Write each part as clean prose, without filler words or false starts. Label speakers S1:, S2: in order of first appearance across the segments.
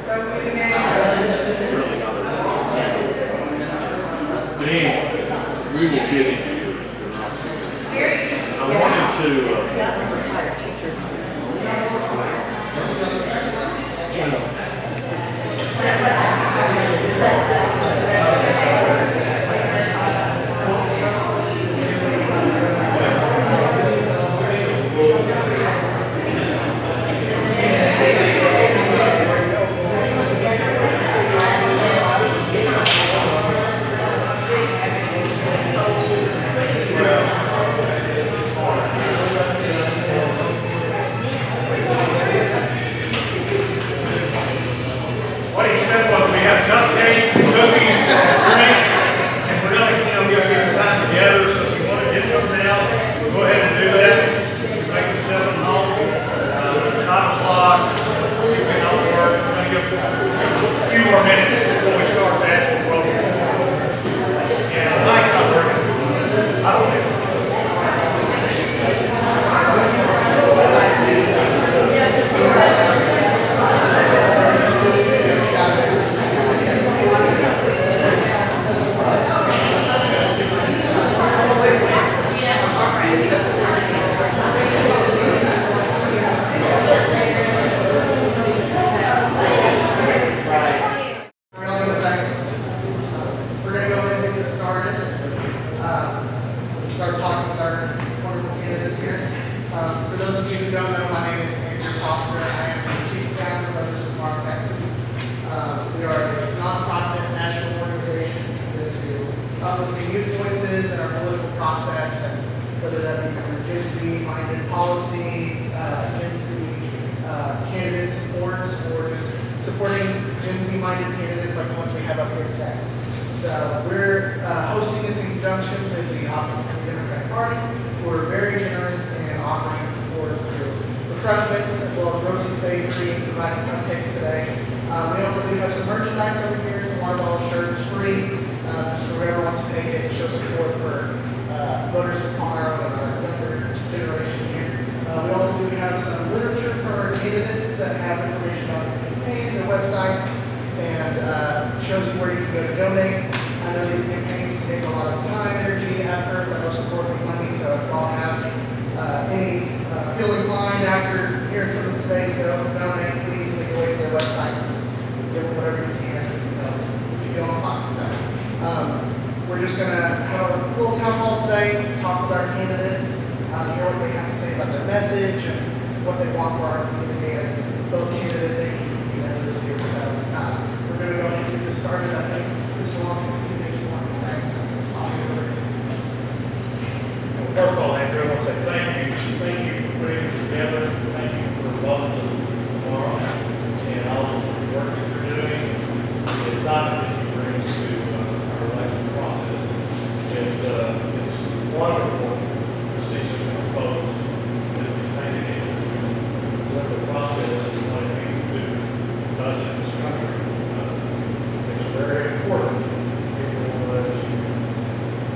S1: But anyway, we will get into it. I wanted to,
S2: hosting this in conjunction with the Hopkins Democratic Party, who are very generous in offering support through refreshments as well as Rosie's Bakery providing cupcakes today. We also do have some merchandise over here, some water bottle shirts free, just for whoever wants to take it to show support for voters of Palmyra and our younger generation here. We also do have some literature for our candidates that have information on the campaign, their websites, and shows you where you can go to donate. I know these campaigns take a lot of time, energy, effort, but most importantly money, so if you all have any feel inclined after hearing from them today to go donate, please make your way to their website. Give them whatever you can if you feel inclined. So, we're just going to have a little town hall today, talk with our candidates, hear what they have to say about their message and what they want for our community as both candidates and community members here. So we're going to go ahead and get this started. I think Mr. Hopkins wants to say something.
S1: first of all, Andrew, I want to say thank you. Thank you for putting this together. Thank you for welcoming tomorrow and also for the work that you're doing, the excitement that you bring to our election process. It's wonderful to see some folks that are taking it to the process and what it means to us in this country. It's very important. People, as you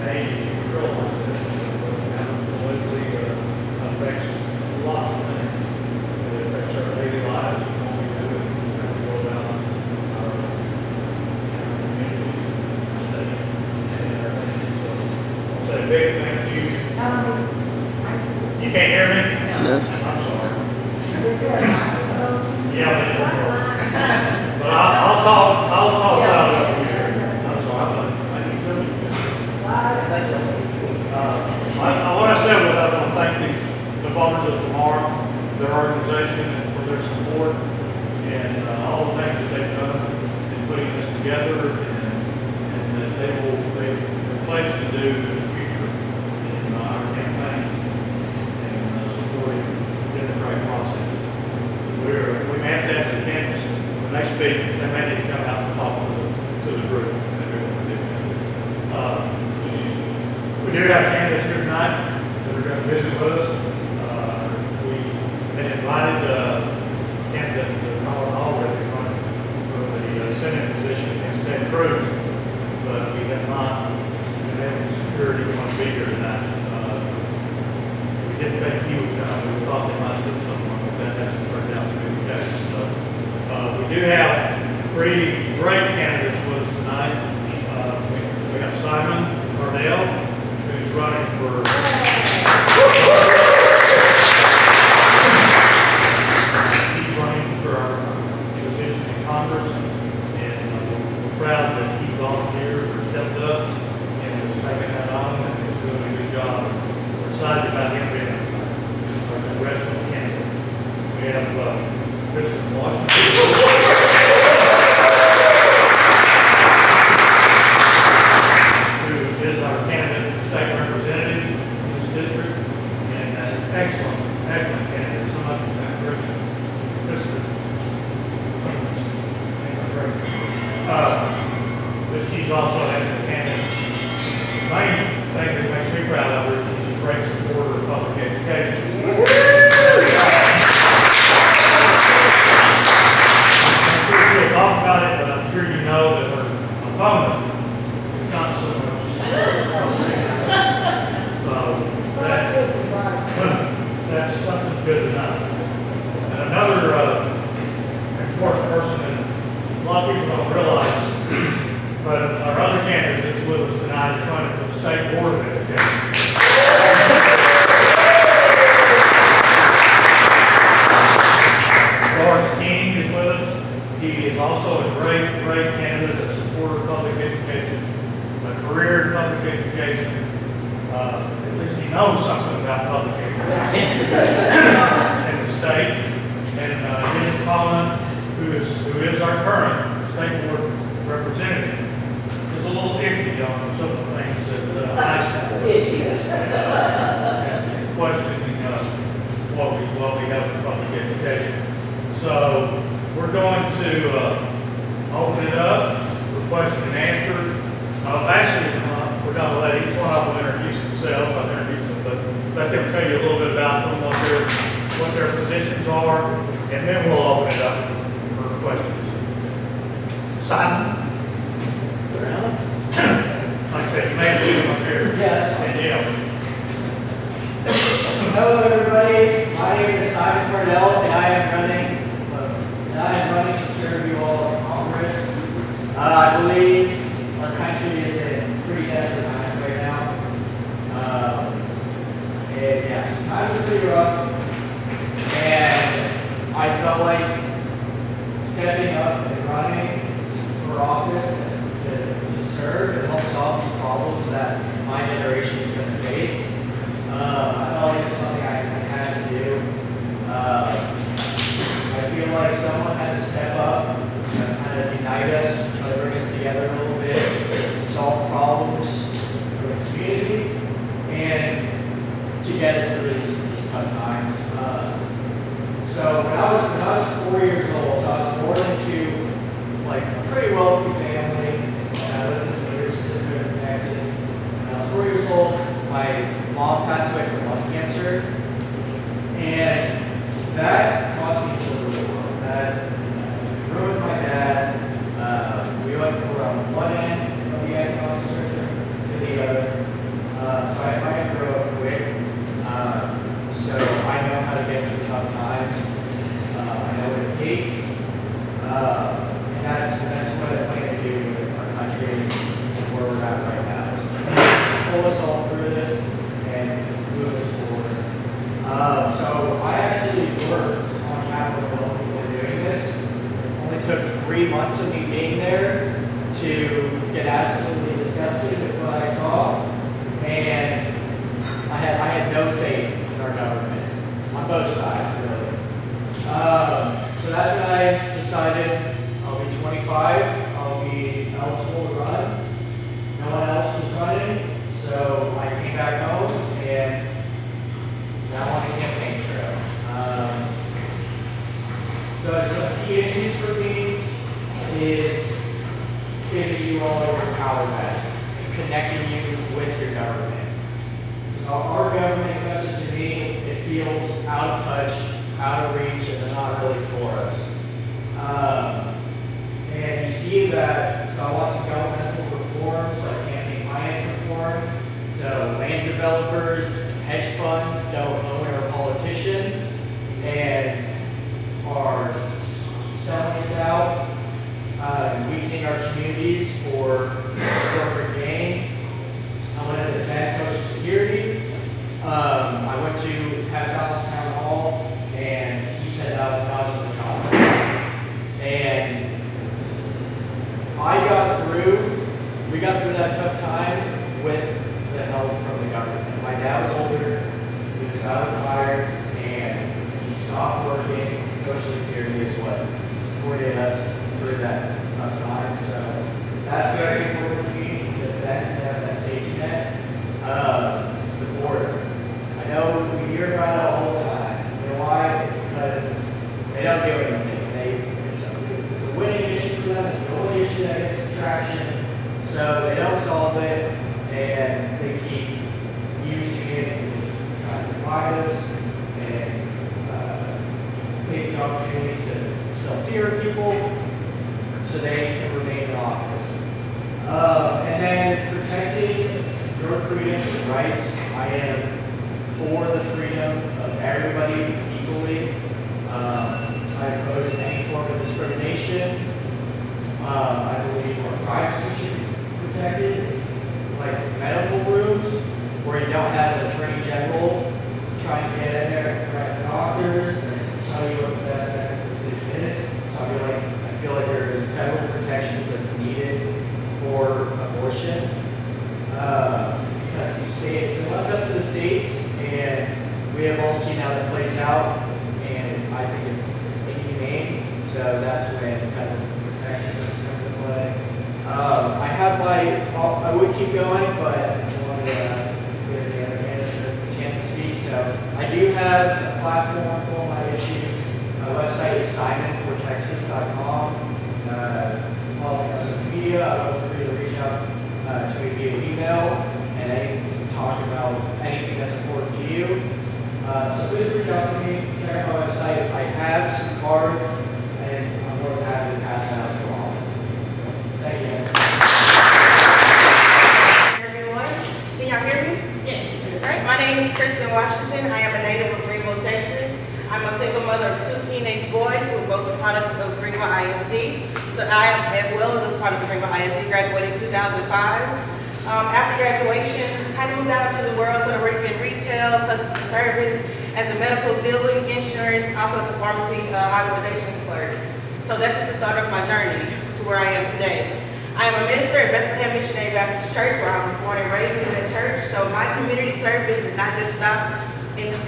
S1: age, you realize that politically affects lots of things. It affects our daily lives, what we do, and what about our communities, our state, and our nation. So I'll say a big thank you. You can't hear me?
S3: No.
S1: I'm sorry. Yeah, but I'll talk about it up here. I'm sorry. I need to. What I said was I want to thank the voters of tomorrow, their organization, and for their support, and all the things that they've done in putting this together, and that they will pledge to do in the future in our campaigns and supporting the democratic process. We fantastic candidates. When they speak, they may need to come out and talk to the group. We do have candidates here tonight that are going to visit with us. We had invited the candidate to Colin already for the Senate position against Ted Cruz, but we have not been able to secure anyone to be here tonight. We didn't think he would come. We thought they might send someone, but that hasn't turned out to be the case. So we do have Three great candidates with us tonight. We have Simon Cardell, who's running for he's running for our position in Congress, and we're proud that he volunteered or stepped up and is taking that on and is doing a good job. We're excited about him being our congressional candidate. We have Kristen Washington. Is our candidate for state representative in this district, and excellent candidate. So much for that, Kristen. But she's also an excellent candidate. The main thing that makes me proud of her is she's a great supporter of public education. I'm sure she'll talk about it, but I'm sure you know that her opponent is not so much. That's something good to know. And another important person, and a lot of people don't realize, but our other candidate that's with us tonight is running for the State Board of Education. George King is with us. He is also a great candidate, a supporter of public education, a career in public education. At least he knows something about public education in the state. And his opponent, who is our current state board representative, is a little iffy on some of the things that I support. And questioning what we have in public education. So we're going to open it up for question and answers. Actually, we're going to let each one of them introduce themselves. I've introduced them, but let them tell you a little bit about them, what their positions are, and then we'll open it up for questions. Simon? Like I said, you may leave them up here. And
S3: Hello, everybody. My name is Simon Cardell, and I am running to serve you all in Congress. I believe our country is in pretty desperate times right now. And yeah, times are pretty rough. And I felt like stepping up and running for office to serve and help solve these problems that my generation is going to face. I felt like it's something I had to do. I feel like someone had to step up, kind of unite us, try to bring us together a little bit, solve problems for the community, and to get us through these tough times. So when I was 4 years old, so I was born into like a pretty wealthy family. I lived in Texas. When I was 4 years old, my mom passed away from lung cancer, and that cost me to the world. That ruined my dad. We went from one end of the economic spectrum to the other. So I had to grow up quick. So I know how to get through tough times. I know what it takes. And that's what I plan to do with our country and where we're at right now. Is pull us all through this and move us forward. So I actually worked on Capitol Hill before doing this. It only took 3 months of me being there to get absolutely disgusted with what I saw, and I had no faith in our government on both sides, really. So that's when I decided I'll be 25, I'll be eligible to run. No one else was running, so I came back home and now on the campaign trail. So some key issues for me is giving you all your power back and connecting you with your government. So our government, especially to me, it feels out of touch, out of reach, and they're not really for us. And you see that, so I want some governmental reforms, like campaign finance reform. So land developers, hedge funds don't own our politicians and are selling us out. a tough time with the help from the government. My dad was older, he was out of the fire, and he stopped working. Social Security is what supported us through that tough time. So that's very important to me, to defend, to have that safety net. The border. I know we hear about it all the time. You know why? Because they don't do anything. It's a winning issue for them. It's the only issue that gets traction. So they don't solve it, and they keep using it and just trying to divide us and take the opportunity to still fear people so they can remain in office. And then protecting your freedom and rights. I am for the freedom of everybody equally. I oppose any form of discrimination. I believe our privacy should be protected, like medical rooms where you don't have an attorney general trying to get in there and threaten doctors and tell you what the best medical decision is. So I feel like there is federal protections that's needed for abortion. Because these states, it's left up to the states, and we have all seen how that plays out, and I think it's inhumane. So that's when federal protections come into play. I would keep going, but I wanted to give the other candidates a chance to speak. So I do have a platform for all my issues. My website is simonfortexas.com. Follow me on social media. I feel free to reach out to me via email and talk about anything that's important to you. So please reach out to me. Check out my website. I have some cards, and I'm more than happy to pass it out to all. Thank you, guys.
S4: Everyone, can y'all hear me? Yes. All right, my name is Kristen Washington. I am a native of Greenville, Texas. I'm a single mother of 2 teenage boys who are both the products of Greenville ISD. So I, as well as a product of Greenville ISD, graduated in 2005. After graduation, kind of moved out to the world, so I worked in retail, customer service, as a medical billing, insurance, also as a pharmacy authorization clerk. So that's just the start of my journey to where I am today. I am a minister at Bethlehem Missionary Baptist Church, where I was born and raised in that church. So my community service did not just stop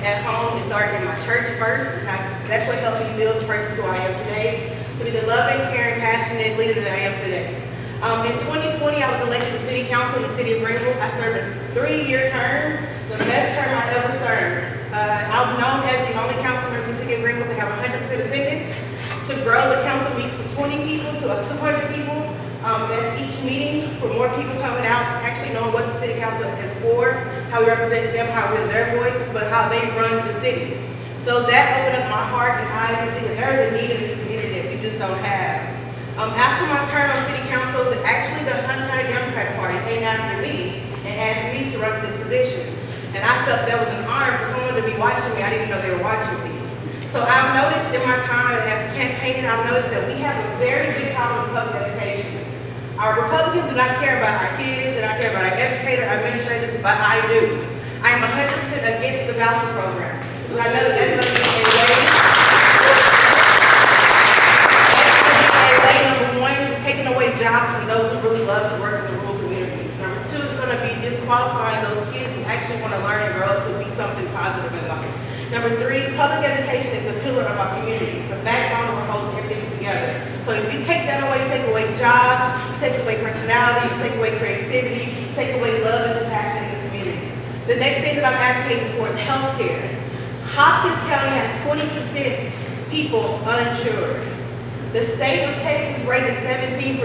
S4: at home. It started in my church first. And that's what helped me build the person who I am today, to be the loving, caring, passionate leader that I am today. In 2020, I was elected to City Council in the City of Greenville. I served a 3-year term, the best term I ever served. I'm known as the only council member in the City of Greenville to have 100% attendance, to grow the council meeting from 20 people to 200 people. That's each meeting for more people coming out, actually knowing what the City Council is for, how we represent them, how we're their voice, but how they run the city. So that opened up my heart and eyes to see that there is a need in this community that we just don't have. After my term on City Council, actually the Hunt County Democratic Party came after me and asked me to run for this position. And I felt that was an honor for someone to be watching me. I didn't even know they were watching me. So I've noticed in my time as campaigning, I've noticed that we have a very big problem with public education. Our Republicans do not care about our kids, they don't care about our educators, our administrators, but I do. I am 100% against the voucher program. Because I know that that's going to be number one, is taking away jobs from those who really love to work in the rural communities. Number two, it's going to be disqualifying those kids who actually want to learn and grow up to be something positive in life. Number three, public education is the pillar of our communities, the backbone that holds everything together. So if you take that away, you take away jobs, you take away personality, you take away creativity, you take away love and compassion in the community. The next thing that I'm advocating for is health care. Hopkins County has 20% people uninsured. The state of Texas rate is 17%,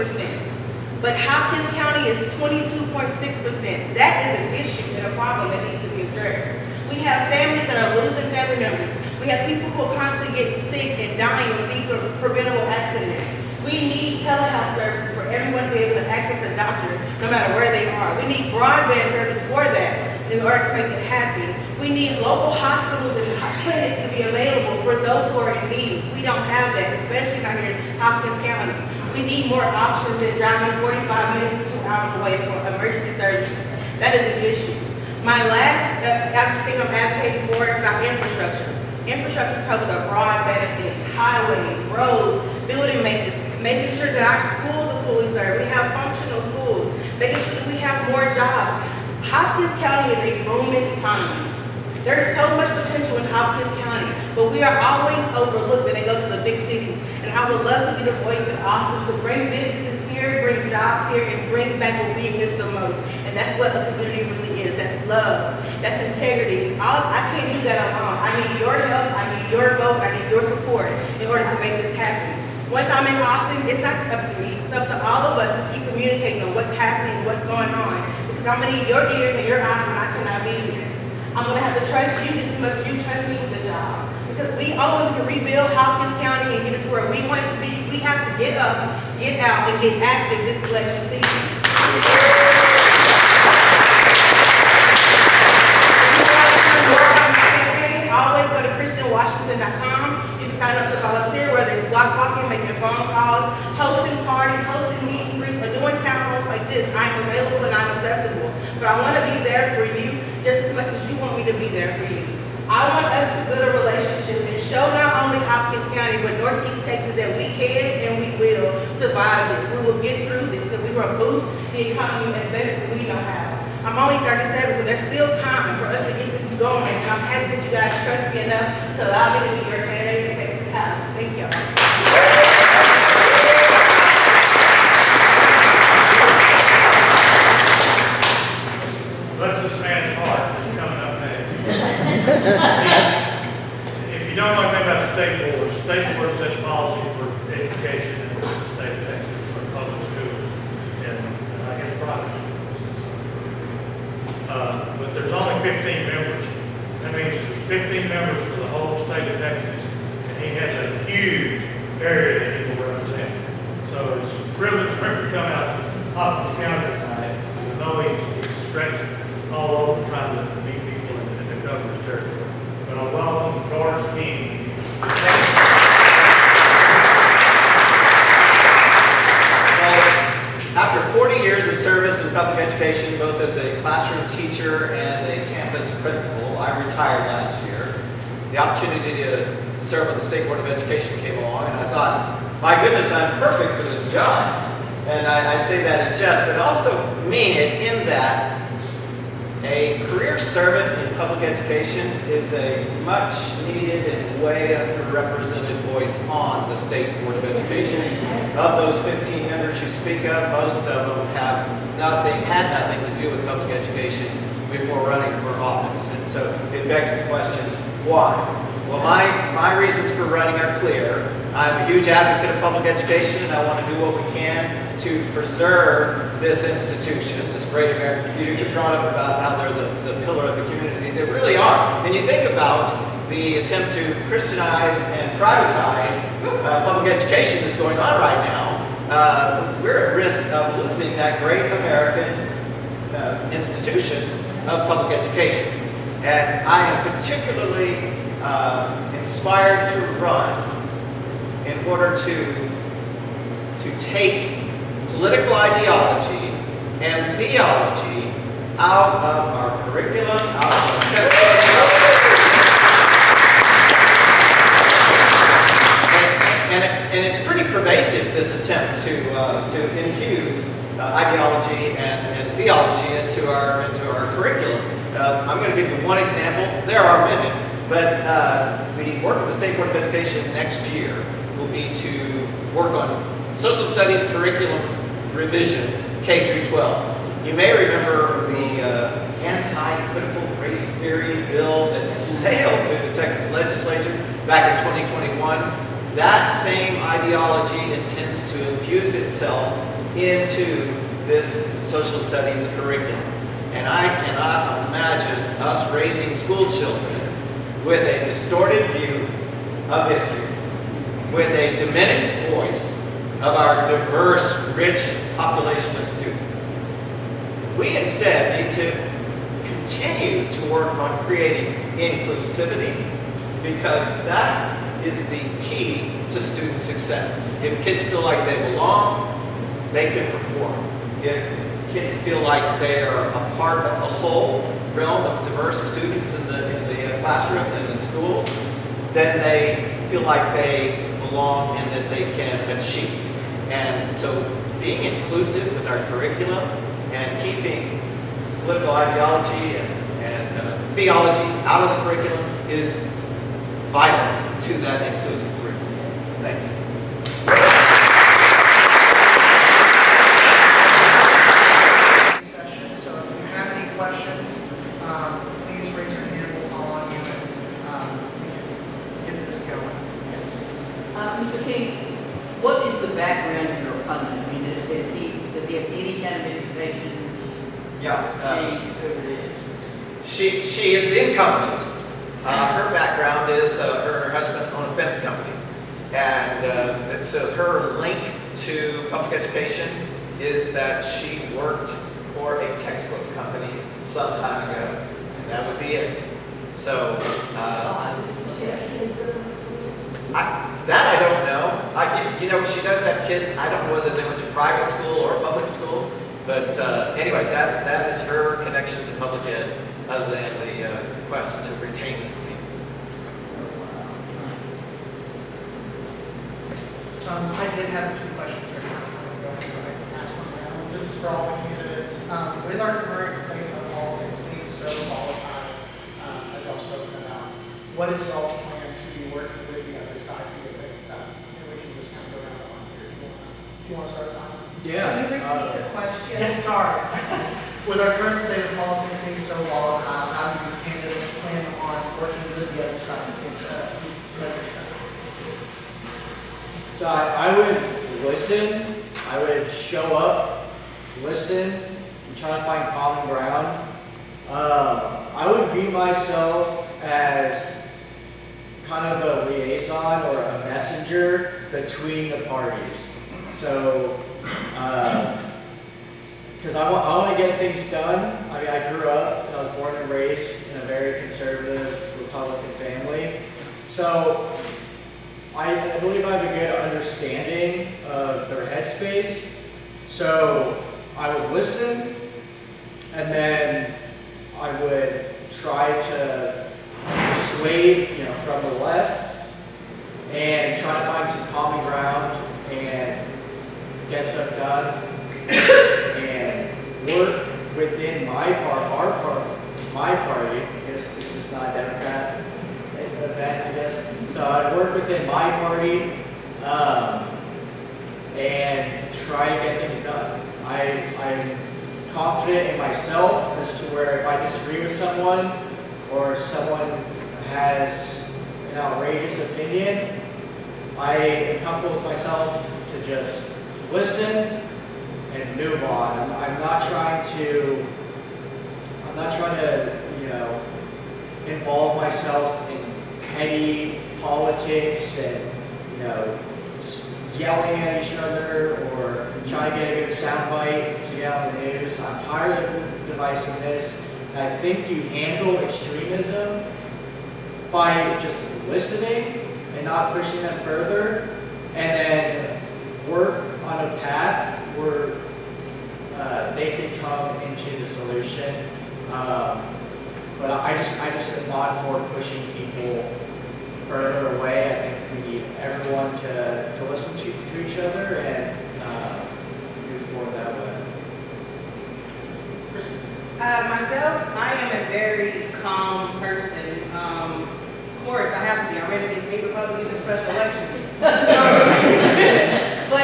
S4: but Hopkins County is 22.6%. That is an issue and a problem that needs to be addressed. We have families that are losing family members. We have people who are constantly getting sick and dying when these are preventable accidents. We need telehealth services for everyone to be able to access a doctor no matter where they are. We need broadband service for that in order to make it happen. We need local hospitals and clinics to be available for those who are in need. We don't have that, especially not here in Hopkins County. We need more options than driving 45 minutes to 2 hours away for emergency services. That is an issue. My last thing I'm advocating for is our infrastructure. Infrastructure covers a broad band of things: highways, roads, building maintenance, making sure that our schools are fully served. We have functional schools, making sure that we have more jobs. Hopkins County is a booming economy. There's so much potential in Hopkins County, but we are always overlooked when they go to the big cities. And I would love to be the voice in Austin to bring businesses here, bring jobs here, and bring back what we miss the most. And that's what a community really is. That's love. That's integrity. I can't do that alone. I need your help. I need your vote. I need your support in order to make this happen. Once I'm in Austin, it's not just up to me. It's up to all of us to keep communicating on what's happening, what's going on. Because I'm going to need your ears and your eyes when I cannot be here. I'm going to have to trust you just as much as you trust me with the job. Because we only can rebuild Hopkins County and get us where we want it to be. We have to get up, get out, and get active this election season. Always go to KristenWashington.com. You can sign up to volunteer, whether it's block walking, making phone calls, hosting parties, hosting meet and greets, or doing town halls like this. I'm available and I'm accessible. But I want to be there for you just as much as you want me to be there for you. I want us to build a relationship and show not only Hopkins County, but Northeast Texas that we can and we will survive this. We will get through this, and we will boost the economy as best as we know how. I'm only 37, so there's still time for us to get this going. And I'm happy that you guys trust me enough to allow me to be your candidate in Texas House. Thank y'all.
S1: Bless this man's heart that's coming up next. If you don't know anything about the state board sets policy for education in the state of Texas for public schools and I guess private schools. But there's only 15 members. That means there's 15 members for the whole state of Texas, and he has a huge area that he will represent. So it's a privilege for him to come out to Hopkins County tonight. I know he's stretched all over trying to meet people in the coverage territory. But I welcome George King.
S5: After 40 years of service in public education, both as a classroom teacher and a campus principal, I retired last year. The opportunity to serve on the State Board of Education came along, and I thought, my goodness, I'm perfect for this job. And I say that in jest, but also mean it in that a career servant in public education is a much needed and way underrepresented voice on the State Board of Education. Of those 15 members you speak of, most of them had nothing to do with public education before running for office. And so it begs the question, why? Well, my reasons for running are clear. I'm a huge advocate of public education, and I want to do what we can to preserve this institution, this great American community. You brought up about how they're the pillar of the community. They really are. And you think about the attempt to Christianize and privatize public education that's going on right now. We're at risk of losing that great American institution of public education. And I am particularly inspired to run in order to take political ideology and theology out of our curriculum, out of our textbooks. And it's pretty pervasive, this attempt to infuse ideology and theology into our curriculum. I'm going to give you one example. There are many, but the work of the State Board of Education next year will be to work on social studies curriculum revision, K through 12. You may remember the anti-critical race theory bill that sailed through the Texas legislature back in 2021. That same ideology intends to infuse itself into this social studies curriculum. And I cannot imagine us raising school children with a distorted view of history, with a diminished voice of our diverse, rich population of students. We instead need to continue to work on creating inclusivity, because that is the key to student success. If kids feel like they belong, they can perform. If kids feel like they are a part of the whole realm of diverse students in the classroom and in the school, then they feel like they belong and that they can achieve. And so being inclusive with our curriculum, and keeping political ideology and theology out of the curriculum is vital to that inclusive curriculum. Thank you.
S2: Session. So if you have any questions, please raise your hand. We'll call on you and we can get this going. Yes.
S6: Mr. King, what is the background of your opponent? I mean, does he have any kind of education?
S5: She is the incumbent. Her background is her and her husband own a fence company. And so her link to public education is that she worked for a textbook company some time ago. And that would be it. So, that I don't know. You know, she does have kids. I don't know whether they went to private school or public school. But anyway, that is her connection to public ed, other than the quest to retain this seat.
S2: I did have a few questions for council. I'm going to go ahead and ask one now. This is for all the candidates. With our current state of politics being so volatile, as y'all spoken about, what is y'all's plan to be working with the other side to get things done? And we can just kind of go around the line here. If you want to start, Simon?
S3: Yeah.
S4: Repeat the question.
S2: Yes, sorry. With our current state of politics being so volatile, how do these candidates plan on working with the other side to get these measures done?
S3: So I would listen, I would show up, listen, and try to find common ground. I would view myself as kind of a liaison or a messenger between the parties. So, because I want to get things done. I mean, I grew up, and I was born and raised in a very conservative Republican family. So, I believe I have a good understanding of their headspace. So, I would listen, and then I would try to persuade, from the left, and try to find some common ground and get stuff done, and work within my party. I guess this is not a Democrat event, I guess. So I'd work within my party and try to get things done. I'm confident in myself as to where if I disagree with someone or someone has an outrageous opinion, I am comfortable with myself to just listen and move on. I'm not trying to involve myself in petty politics and, yelling at each other or trying to get a good soundbite to get on the news. I'm tired of the divisiveness. And I think you handle extremism by just listening and not pushing them further, and then work on a path where they can come into the solution. But I just am not for pushing people further away. I think we need everyone to listen to each other and move forward that way.
S4: Myself, I am a very calm person. Of course, I have to be. I read this 8 Republicans in special election. But I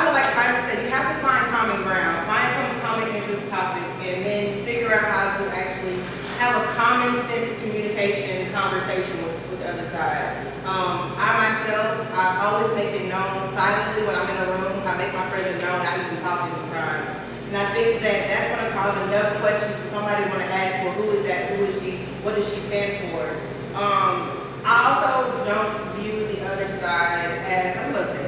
S4: would like Simon said, you have to find common ground, find some common interest topic, and then figure out how to actually have a common sense communication conversation with the other side. I myself, I always make it known silently when I'm in a room. I make my presence known. I even talk to sometimes. And I think that that's going to cause enough questions to somebody want to ask, well, who is that? Who is she? What does she stand for? I also don't view the other side as,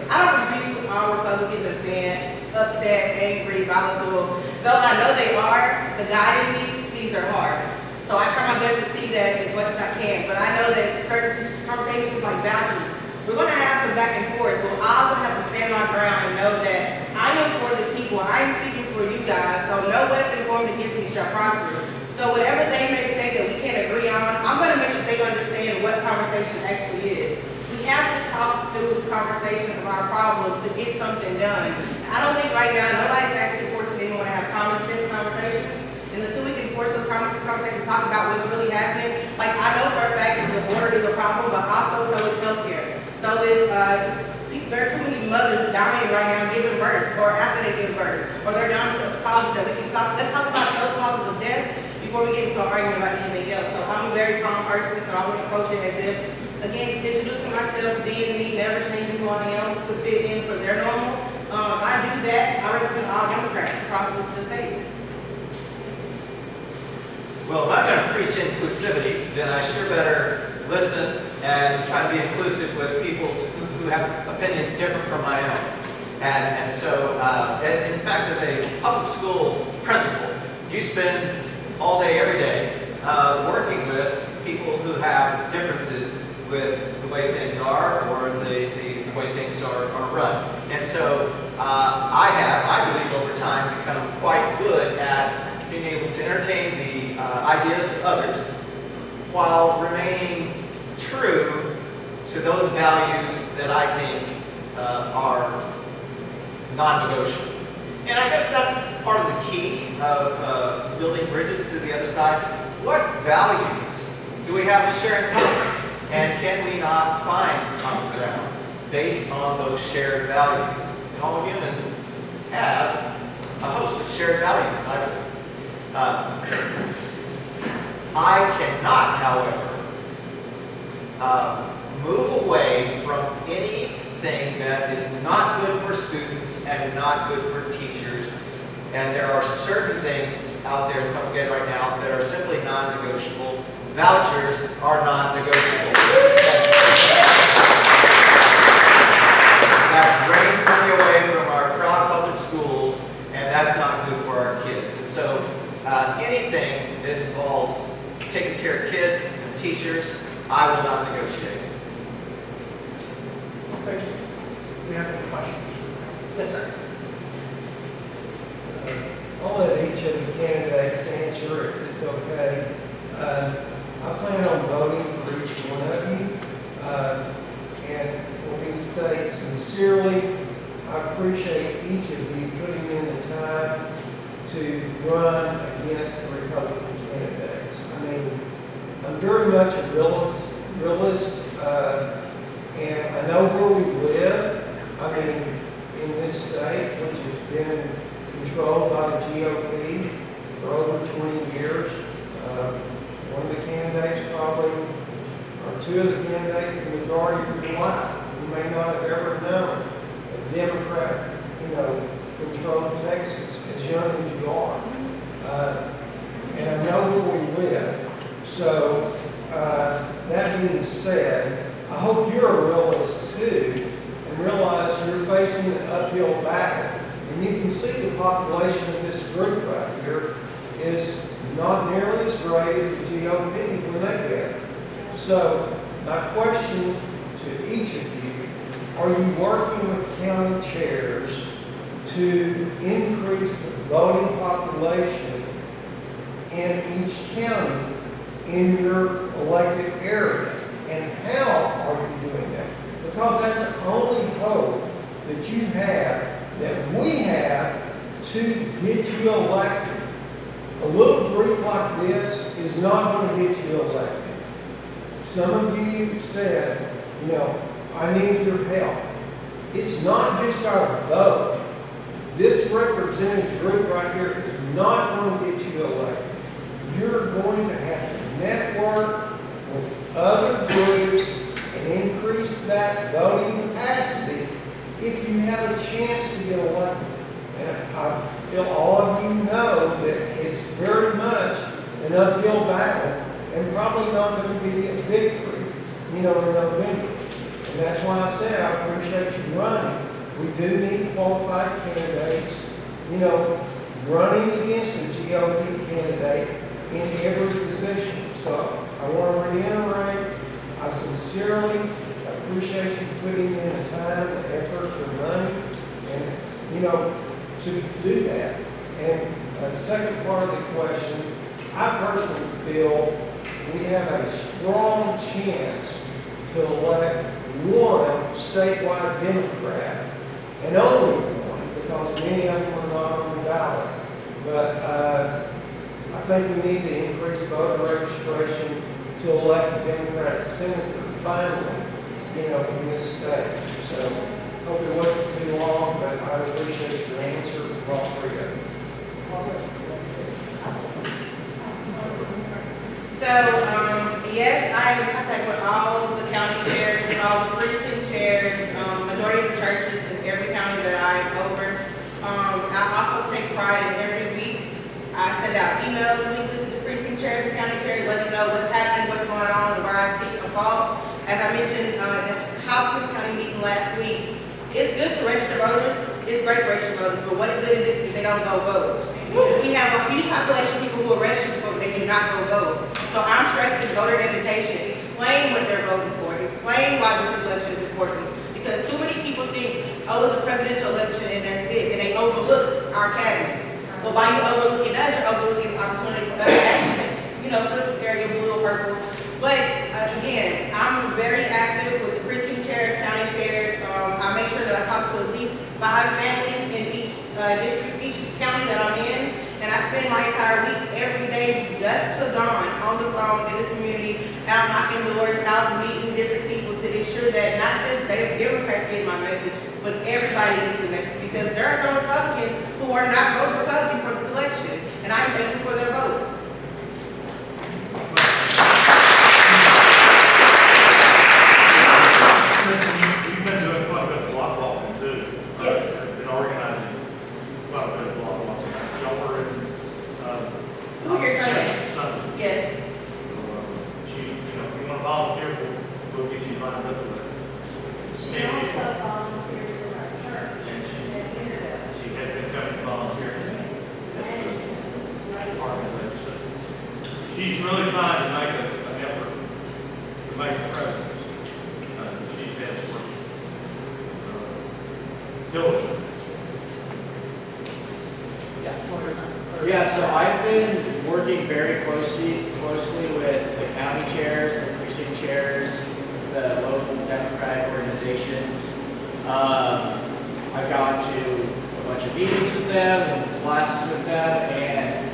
S4: I don't view all Republicans as being upset, angry, volatile. Though I know they are, the God in me sees their heart. So I try my best to see that as much as I can. But I know that certain conversations like boundaries, we're going to have some back and forth, but I also have to stand my ground and know that I am for the people. I am speaking for you guys, so no weapon formed against me shall prosper. So whatever they may say that we can't agree on, I'm going to make sure they understand what conversation actually is. We have to talk through the conversation of our problems to get something done. I don't think right now nobody's actually forcing anyone to have common sense. let's talk about those causes of death before we get into an argument about anything else. So I'm a very calm person, so I would approach it as if, again, just introducing myself, being me, never changing who I am to fit in for their normal. If I do that, I represent all Democrats across the state.
S5: Well, if I'm going to preach inclusivity, then I sure better listen and try to be inclusive with people who have opinions different from my own. And so, in fact, as a public school principal, you spend all day, every day, working with people who have differences with the way things are or the way things are run. And so, I believe, over time, become quite good at being able to entertain the ideas of others while remaining true to those values that I think are non-negotiable. And I guess that's part of the key of building bridges to the other side. What values do we have to share in common? And can we not find common ground based on those shared values? And all humans have a host of shared values, I believe. I cannot, however, move away from anything that is not good for students and not good for teachers. And there are certain things out there in public ed right now that are simply non-negotiable. Vouchers are non-negotiable. That drains money away from our proud public schools, and that's not good for our kids. And so anything that involves taking care of kids and teachers, I will not negotiate.
S2: Thank you. Do we have any questions?
S5: Yes, sir.
S7: I'll let each of the candidates answer if it's okay. I plan on voting for each one of you. And let me state sincerely, I appreciate each of you putting in the time to run against the Republican candidates. I mean, I'm very much a realist, and I know where we live. I mean, in this state, which has been controlled by the GOP for over 20 years. One of the candidates probably, or two of the candidates, the majority of your life. You may not have ever known a Democrat, controlled Texas as young as you are. And I know where we live. So, that being said, I hope you're a realist too, and realize you're facing an uphill battle. And you can see the population of this group right here is not nearly as great as the GOP when they get. So my question to each of you, are you working with county chairs to increase the voting population in each county in your elected area? And how are you doing that? Because that's the only hope that you have, that we have, to get you elected. A little group like this is not going to get you elected. Some of you said, I need your help. It's not just our vote. This representative group right here is not going to get you elected. You're going to have to network with other groups and increase that voting capacity if you have a chance to get elected. And I feel all of you know that it's very much an uphill battle and probably not going to be a victory, in November. And that's why I said I appreciate you running. We do need qualified candidates, running against the GOP candidate in every position. So I want to reiterate, I sincerely appreciate you putting in the time, the effort, the money, and, to do that. And the second part of the question, I personally feel we have a strong chance to elect one statewide Democrat, and only one, because many of them are not on the ballot. But I think we need to increase voter registration to elect a Democratic senator finally, in this state. So, hope it wasn't too long, but I appreciate your answer from all three of you.
S4: So, yes, I am in contact with all of the county chairs, all the precinct chairs, majority of the churches in every county that I'm over. I also take pride in every week. I send out emails weekly to the precinct chairs and county chairs, letting them know what's happening, what's going on, and where I see a fault. As I mentioned at the Hopkins County meeting last week, it's good to register voters. It's great to register voters, but what good is it if they don't go vote? We have a huge population of people who are registered for, but they do not go vote. So I'm stressing voter education. Explain what they're voting for. Explain why this election is important. Because too many people think, oh, it's a presidential election and that's it, and they overlook our cabinets. Well, by you overlooking us, you're overlooking the opportunity for us to advocate. You know, flip this area blue or purple. But again, I'm very active with the precinct chairs, county chairs. I make sure that I talk to at least 5 families in each district, each county that I'm in. And I spend my entire week, every day, dusk to dawn, on the phone in the community, out knocking doors, out meeting different people to ensure that not just Democrats get my message, but everybody gets the message. Because there are some Republicans who are not voting Republican for this election, and I'm thankful for their vote.
S1: You've been doing quite a bit of block walking too.
S4: Yes.
S1: Been organizing quite a bit of block walking. Y'all were in,
S4: Who here Sunday?
S1: Sunday.
S4: Yes.
S1: If you want to volunteer, we'll get you lined up with it.
S8: She also volunteers in our church.
S1: And
S8: She
S1: had been coming to volunteer. She's really trying to make an effort to make a presence. She's been diligent.
S3: Yeah, so I've been working very closely with the county chairs, the precinct chairs, the local Democratic organizations. I've gone to a bunch of meetings with them and classes with them, and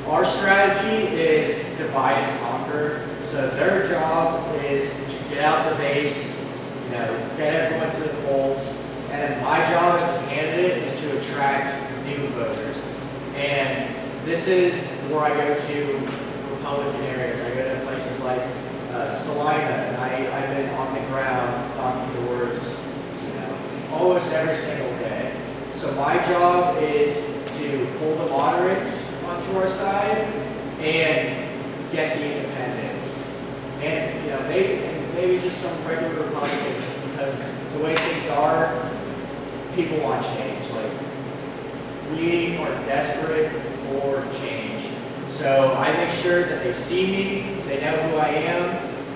S3: our strategy is divide and conquer. So their job is to get out the base, get everyone to the polls, and my job as a candidate is to attract new voters. And this is where I go to Republican areas. I go to places like Salina, and I've been on the ground knocking doors, almost every single day. So my job is to pull the moderates onto our side and get the independents, and maybe just some regular Republicans, because the way things are, people want change. We are desperate for change. So I make sure that they see me, they know who I am,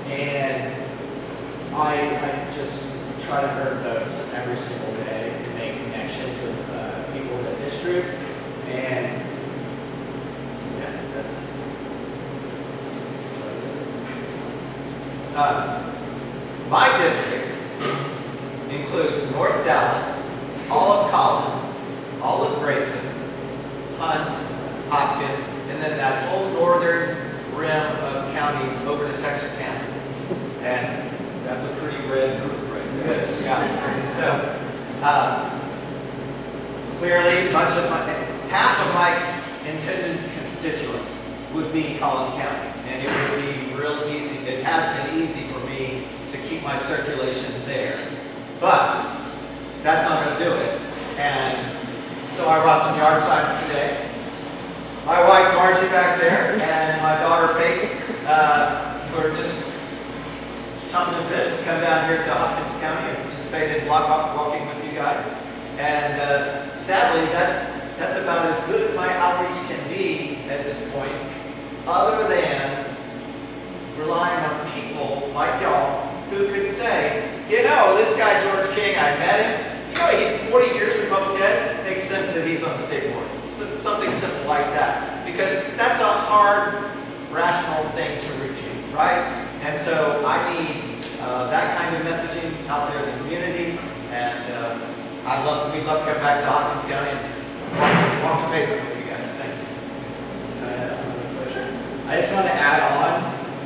S3: and I just try to earn votes every single day and make connections with people in the district. And yeah, that's.
S5: My district includes North Dallas, all of Collin, all of Grayson, Hunt, Hopkins, and then that whole northern rim of counties over to Texarkana. And that's a pretty red group right there. Yeah. And so, clearly, half of my intended constituents would be Collin County. And it would be real easy. It has been easy for me to keep my circulation there. But that's not going to do it. And so I brought some yard signs today. My wife Margie back there and my daughter Peyton were just chomping at bit to come down here to Hopkins County and participate in block walking with you guys. And sadly, that's about as good as my outreach can be at this point, other than relying on people like y'all who could say, this guy George King, I met him. He's 40 years in public ed. Makes sense that he's on the state board. Something simple like that. Because that's a hard, rational thing to refute, right? And so I need that kind of messaging out there in the community. And we'd love to come back to Hopkins County and walk the paper with you guys. Thank you.
S3: I just want to add on,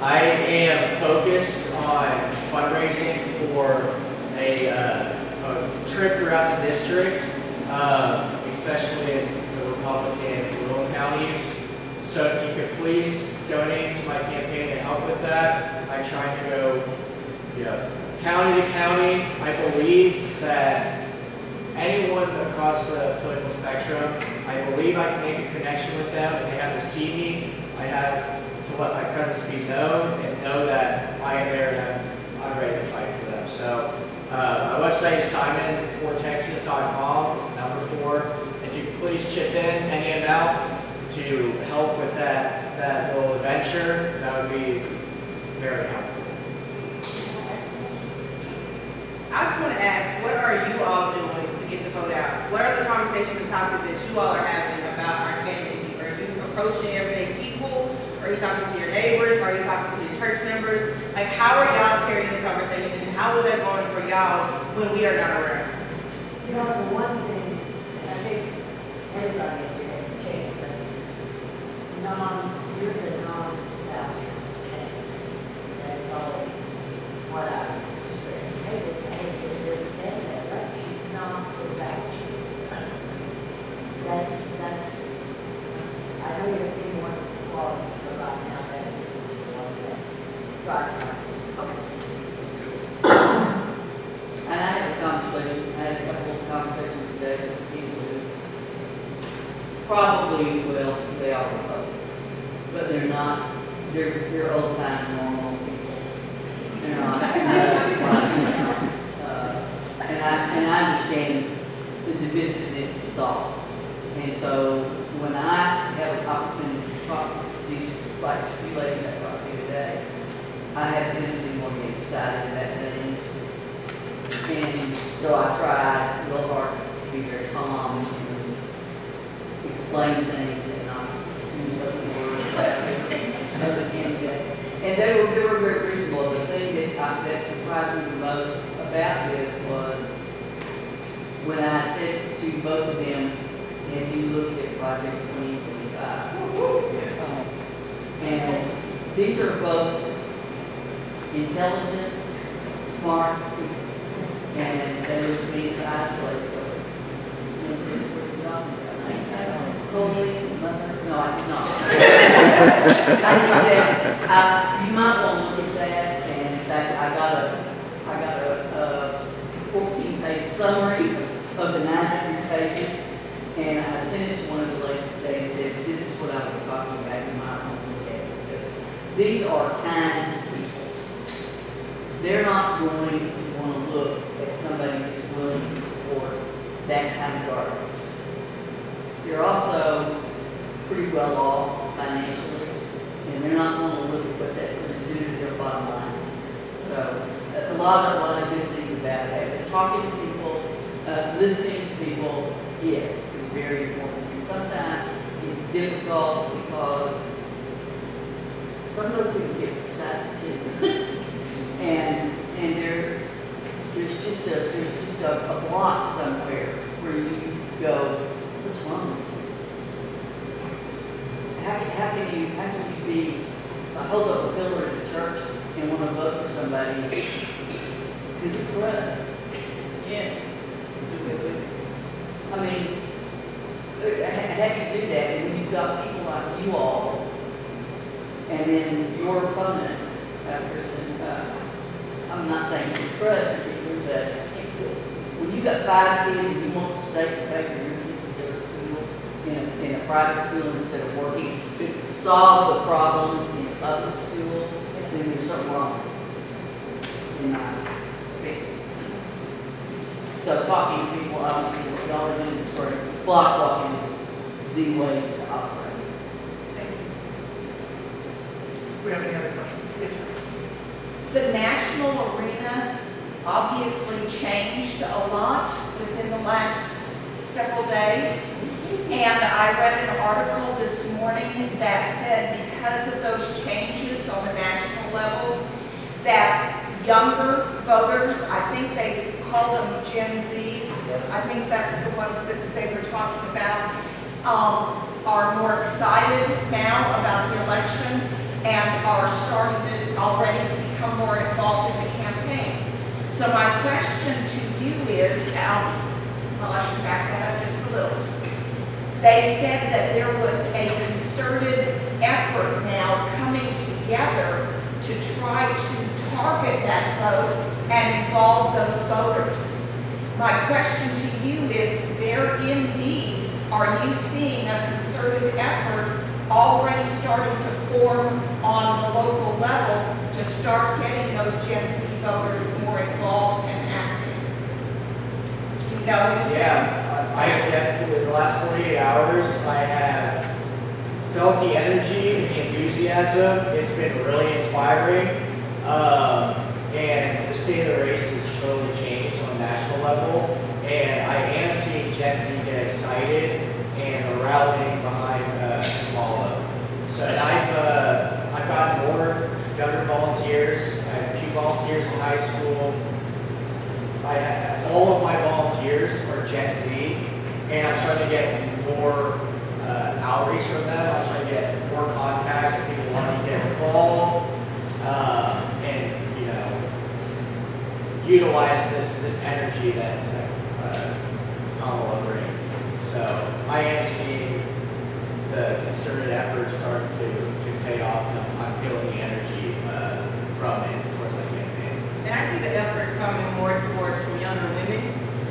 S3: I am focused on fundraising for a trip throughout the district, especially in the Republican rural counties. So if you could please donate to my campaign to help with that. I try to go county to county. I believe that anyone across the political spectrum, I believe I can make a connection with them. If they have to see me, I have to let my presence be known and know that I am there and I'm ready to fight for them. So my website is simonfortexas.com. It's number 4. If you could please chip in any amount to help with that little adventure, that would be very helpful.
S4: I just want to ask, what are you all doing to get the vote out? What are the conversations and topics that you all are having about our candidacy? Are you approaching everyday people? Are you talking to your neighbors? Are you talking to your church members? Like, how are y'all carrying the conversation? How is that going for y'all when we are not around?
S9: You know, the one thing, and I think everybody up here has a chance, but you're the non-voucher candidate. That's always what I experience. Hey, there's a candidate, but she's not for vouchers. That's, I know you have been one qualities, but right now that's the one that strikes me.
S6: And I had a conversation, I had a couple of conversations today with people who probably, well, they are Republicans, but they're not, they're old-time normal people. They're not, and I understand the divisiveness is all. And so when I have an opportunity to talk to these, like a few ladies I talked to today, I have a tendency to want to get excited about things. And so I tried real hard to be very calm and explain things and not use other words like other candidates. And they were very reasonable. The thing that surprised me the most about this was when I said to both of them, have you looked at Project 2025? And these are both intelligent, smart people. And they looked at me as eyes closed. And they said, what are you talking about? I ain't holy mother. No, I did not. I just said, you might want to look at that. And in fact, I got a 14-page summary of the 900 pages. And I sent it to one of the ladies today and said, this is what I was talking about. You might want to look at it. Because these are kind people. They're not going to want to look at somebody who's willing to support that kind of garbage. They're also pretty well off financially, and they're not going to look at what that's going to do to their bottom line. So a lot of good things about that. Talking to people, listening to people, yes, is very important. And sometimes it's difficult because some of those people get excited too. and there's just a block somewhere where you go, what's wrong with you? How can you be hold up a pillar in the church and want to vote for somebody who's a crud? Yes. I mean, how do you do that? And when you've got people like you all, and then your opponent, I'm not saying it's crud, but when you got 5 kids and you want the state to pay for your kids to go to school in a private school instead of working to solve the problems in a public school, then there's something wrong. In my opinion. So talking to people, I don't know what y'all are doing this for. Block walking is the way to operate.
S2: Do we have any other questions? Yes, sir.
S10: The national arena obviously changed a lot within the last several days. And I read an article this morning that said because of those changes on the national level, that younger voters, I think they call them Gen Zs, I think that's the ones that they were talking about, are more excited now about the election and are starting to already become more involved in the campaign. So my question to you is, well, I should back that up just a little. They said that there was a concerted effort now coming together to try to target that vote and involve those voters. My question to you is, there indeed, are you seeing a concerted effort already starting to form on the local level to start getting those Gen Z voters more involved and active? Do you know anything?
S3: Yeah, I have definitely, the last 48 hours, I have felt the energy and the enthusiasm. It's been really inspiring. And the state of the race has totally changed on a national level. And I am seeing Gen Z get excited and are rallying behind Kamala. So I've got more younger volunteers. I have 2 volunteers in high school. All of my volunteers are Gen Z, and I'm trying to get more outreach from them. I'm trying to get more contacts with people wanting to get involved, and utilize this energy that Kamala brings. So I am seeing the concerted effort start to pay off, and I'm feeling the energy from it towards my campaign.
S4: And I see the effort coming more towards from younger women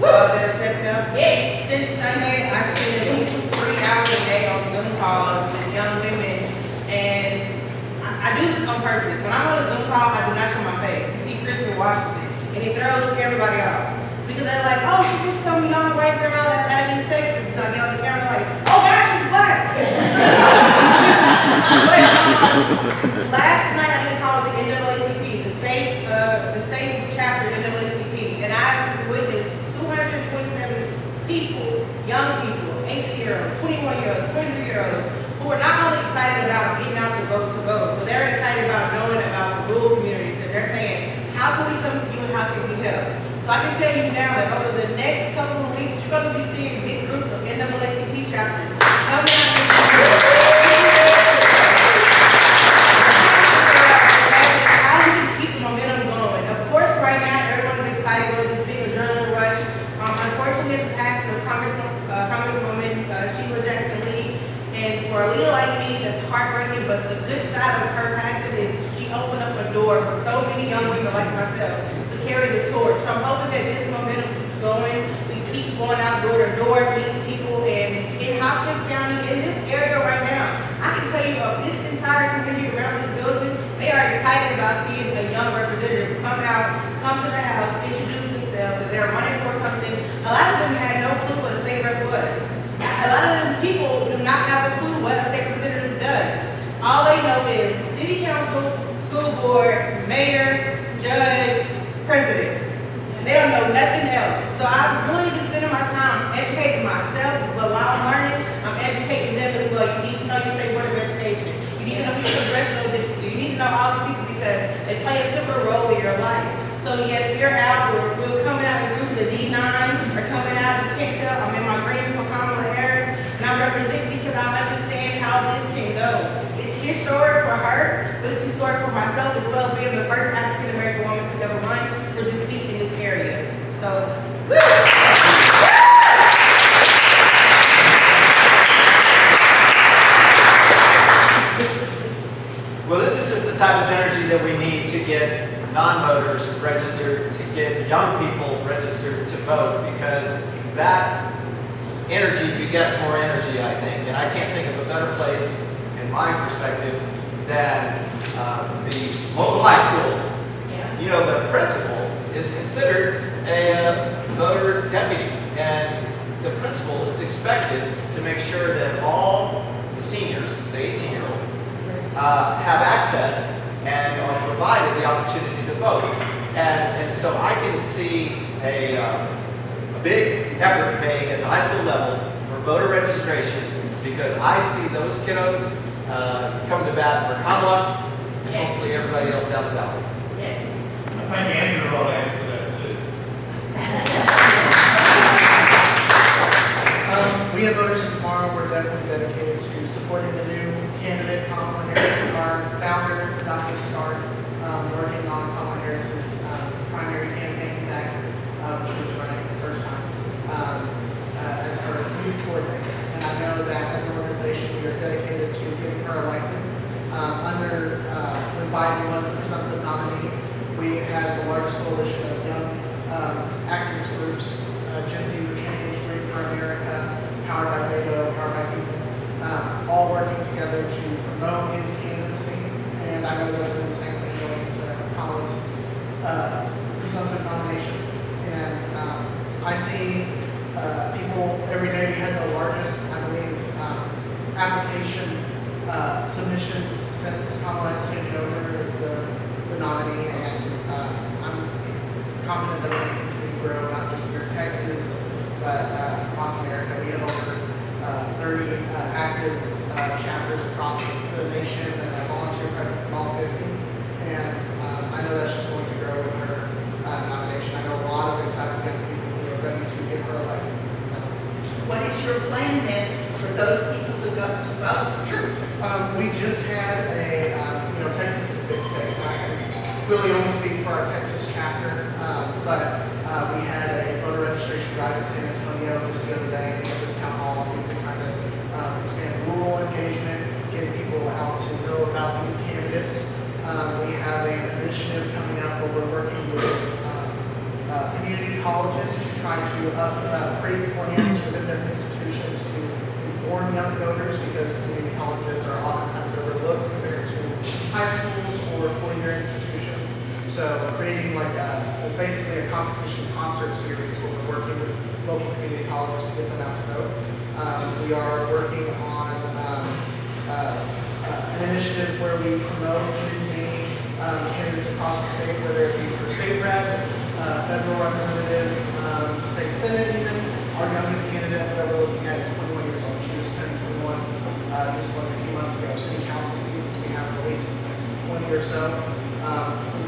S4: that are stepping up. Yes. Since Sunday, I spend at least 3 hours a day on Zoom calls with young women, and I do this on purpose. When I'm on a Zoom call, I do not show my face. You see Kristen Washington, and it throws everybody off. Because they're like, oh, she's just some young white girl that had these sexes. So I get on the camera like, oh gosh, she's black. But last night I did a call with the NAACP, the state chapter of NAACP, and I witnessed 227 people, young people, 18-year-olds, 21-year-olds, 23-year-olds, who are not only excited about getting out to vote, but they're excited about knowing about the rural communities, and they're saying, how can we come to you and how can we help? So I can tell you now that over the next couple of weeks, you're going to be seeing big groups of NAACP chapters coming out how we can keep the momentum going. Of course, right now, everyone's excited with this big adrenaline rush. Unfortunately, at the passing of Congresswoman Sheila Jackson Lee, and for a leader like me, that's heartbreaking, but the good side of her passing is she opened up a door for so many young women like myself to carry the torch. So I'm hoping that this momentum keeps going. We keep going out door to door, meeting people in Hopkins County, in this area right now. I can tell you of this entire community around this building, they are excited about seeing a young representative come out, come to the house, introduce themselves, that they're running for something. A lot of them had no clue what a state rep was. A lot of them people do not have a clue what a state representative does. All they know is city council, school board, mayor, judge, president. They don't know nothing else. So I've really been spending my time educating myself, but while I'm learning, I'm educating them as well. You need to know your state board of education. You need to know your congressional district. You need to know all these people because they play a pivotal role in your life. So yes, we're out, we're coming out in groups, the D9 are coming out, you can't tell, I'm in my green for Kamala Harris, and I represent because I understand how this can go. It's historic for her, but it's historic for myself as well, being the first African-American woman to ever run for this seat in this area. So,
S5: Well, this is just the type of energy that we need to get non-voters registered, to get young people registered to vote, because that energy begets more energy, I think. And I can't think of a better place, in my perspective, than the local high school. You know, the principal is considered a voter deputy, and the principal is expected to make sure that all the seniors, the 18-year-olds, have access and are provided the opportunity to vote. And so I can see a big effort made at the high school level for voter registration, because I see those kiddos come to bat for Kamala and hopefully everybody else down the valley.
S8: Yes.
S1: I think Andrew will answer that too.
S2: We have voters tomorrow. We're definitely dedicated to supporting the new candidate, Kamala Harris. Our founder, Dr. Stark, working on Kamala Harris's primary campaign back when she was running the first time as her youth coordinator. And I know that as an organization, we are dedicated to getting her elected. Biden was the presumptive nominee, we had the largest coalition of young activist groups, Gen Z for Change, Dream for America, Powered by Beto, Powered by People, all working together to promote his candidacy. And I know they're doing the same thing going to Kamala's presumptive nomination. And I see people every day. We had the largest, I believe, application submissions since Kamala has taken over as the nominee, and I'm confident that we're going to continue to grow, not just here in Texas, but across America. We have over 30 active chapters across the nation and a volunteer presence in all 50. And I know that's just going to grow with her nomination. I know a lot of excited young people who are ready to get her elected. So.
S10: What is your plan then for those people who go to vote?
S2: Sure. We just had a, Texas is a big state. I can really only speak for our Texas chapter, but we had a voter registration drive in San Antonio just the other day. We had this town hall, obviously trying to expand rural engagement, getting people out to know about these candidates. We have an initiative coming up where we're working with community colleges to try to create plans within their institutions to inform young voters, because community colleges are oftentimes overlooked compared to high schools or four-year institutions. So creating it's basically a competition concert series where we're working with local community colleges to get them out to vote. We are working on an initiative where we promote Gen Z candidates across the state, whether it be for state rep, federal representative, state senate even. Our youngest candidate that we're looking at is 21 years old. She just turned 21 just a few months ago. City council seats, we have at least 20 or so.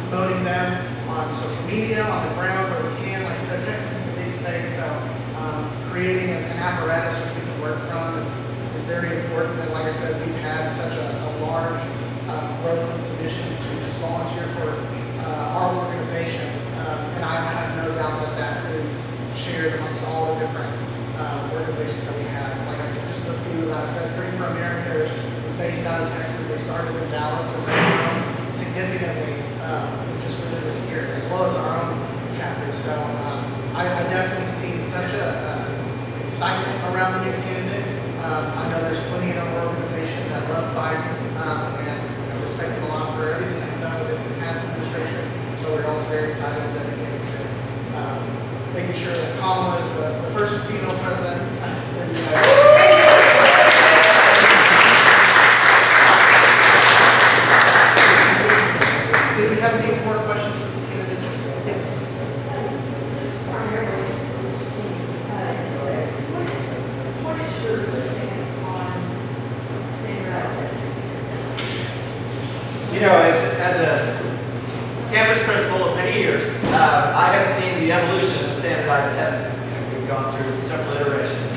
S2: Promoting them on social media, on the ground where we can. Like I said, Texas is a big state, so creating an apparatus which we can work from is very important. And like I said, we've had such a large growth in submissions to just volunteer for our organization. And I have no doubt that that is shared amongst all the different organizations that we have. Like I said, just a few that I've said, Dream for America is based out of Texas. They started in Dallas and they've grown significantly just really this year, as well as our own chapters. So I definitely see such a excitement around the new candidate. I know there's plenty in our organization that love Biden and respect him a lot for everything he's done with the past administration. So we're also very excited that we came to making sure that Kamala is the first female president in the United States. Did we have any more questions for the candidates? Yes.
S8: This is primarily for the school. What is your stance on standardized testing?
S5: As a campus principal of many years, I have seen the evolution of standardized testing. We've gone through several iterations: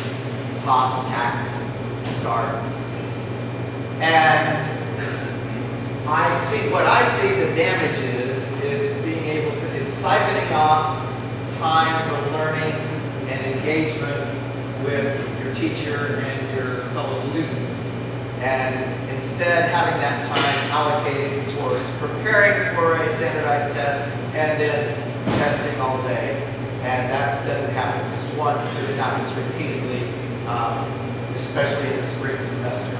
S5: TOS, TACS, STAR, and what I see the damage is being able to, it's siphoning off time for learning and engagement with your teacher and your fellow students, and instead having that time allocated towards preparing for a standardized test and then testing all day. And that doesn't happen just once, but it happens repeatedly, especially in the spring semester.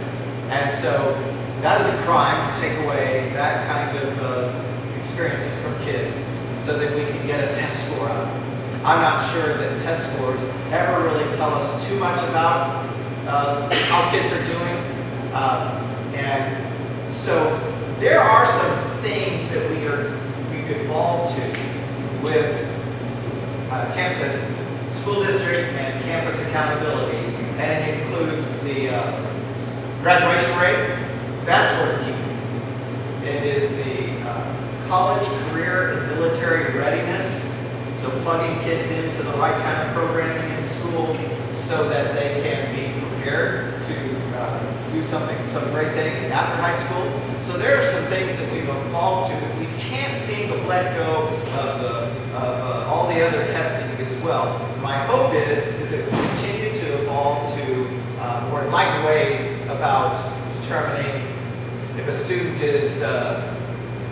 S5: And so that is a crime to take away that kind of experiences from kids so that we can get a test score out. I'm not sure that test scores ever really tell us too much about how kids are doing. And so there are some things that we've evolved to with the school district and campus accountability, and it includes the graduation rate. That's worth keeping. It is the college, career, and military readiness. So plugging kids into the right kind of programming in school so that they can be prepared to do some great things after high school. So there are some things that we've evolved to that we can't seem to let go of all the other testing as well. My hope is that we continue to evolve to more enlightened ways about determining if a student is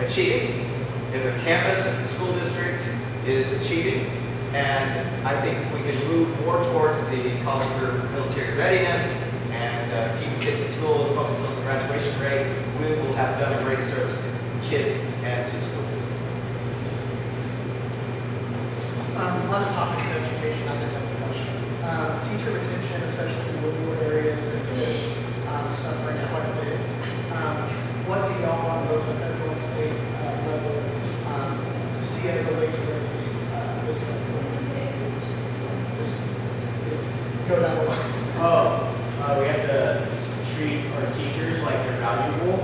S5: achieving, if a campus, if the school district is achieving, and I think we can move more towards the college career military readiness and keeping kids in school and focus on the graduation rate, we will have done a great service to kids and to schools.
S2: On the topic of education, I did have a question. Teacher retention, especially in rural areas, is really suffering quite a bit. What do y'all on both the federal and state level see as a way to remedy this? Just go down the line.
S3: We have to treat our teachers like they're valuable,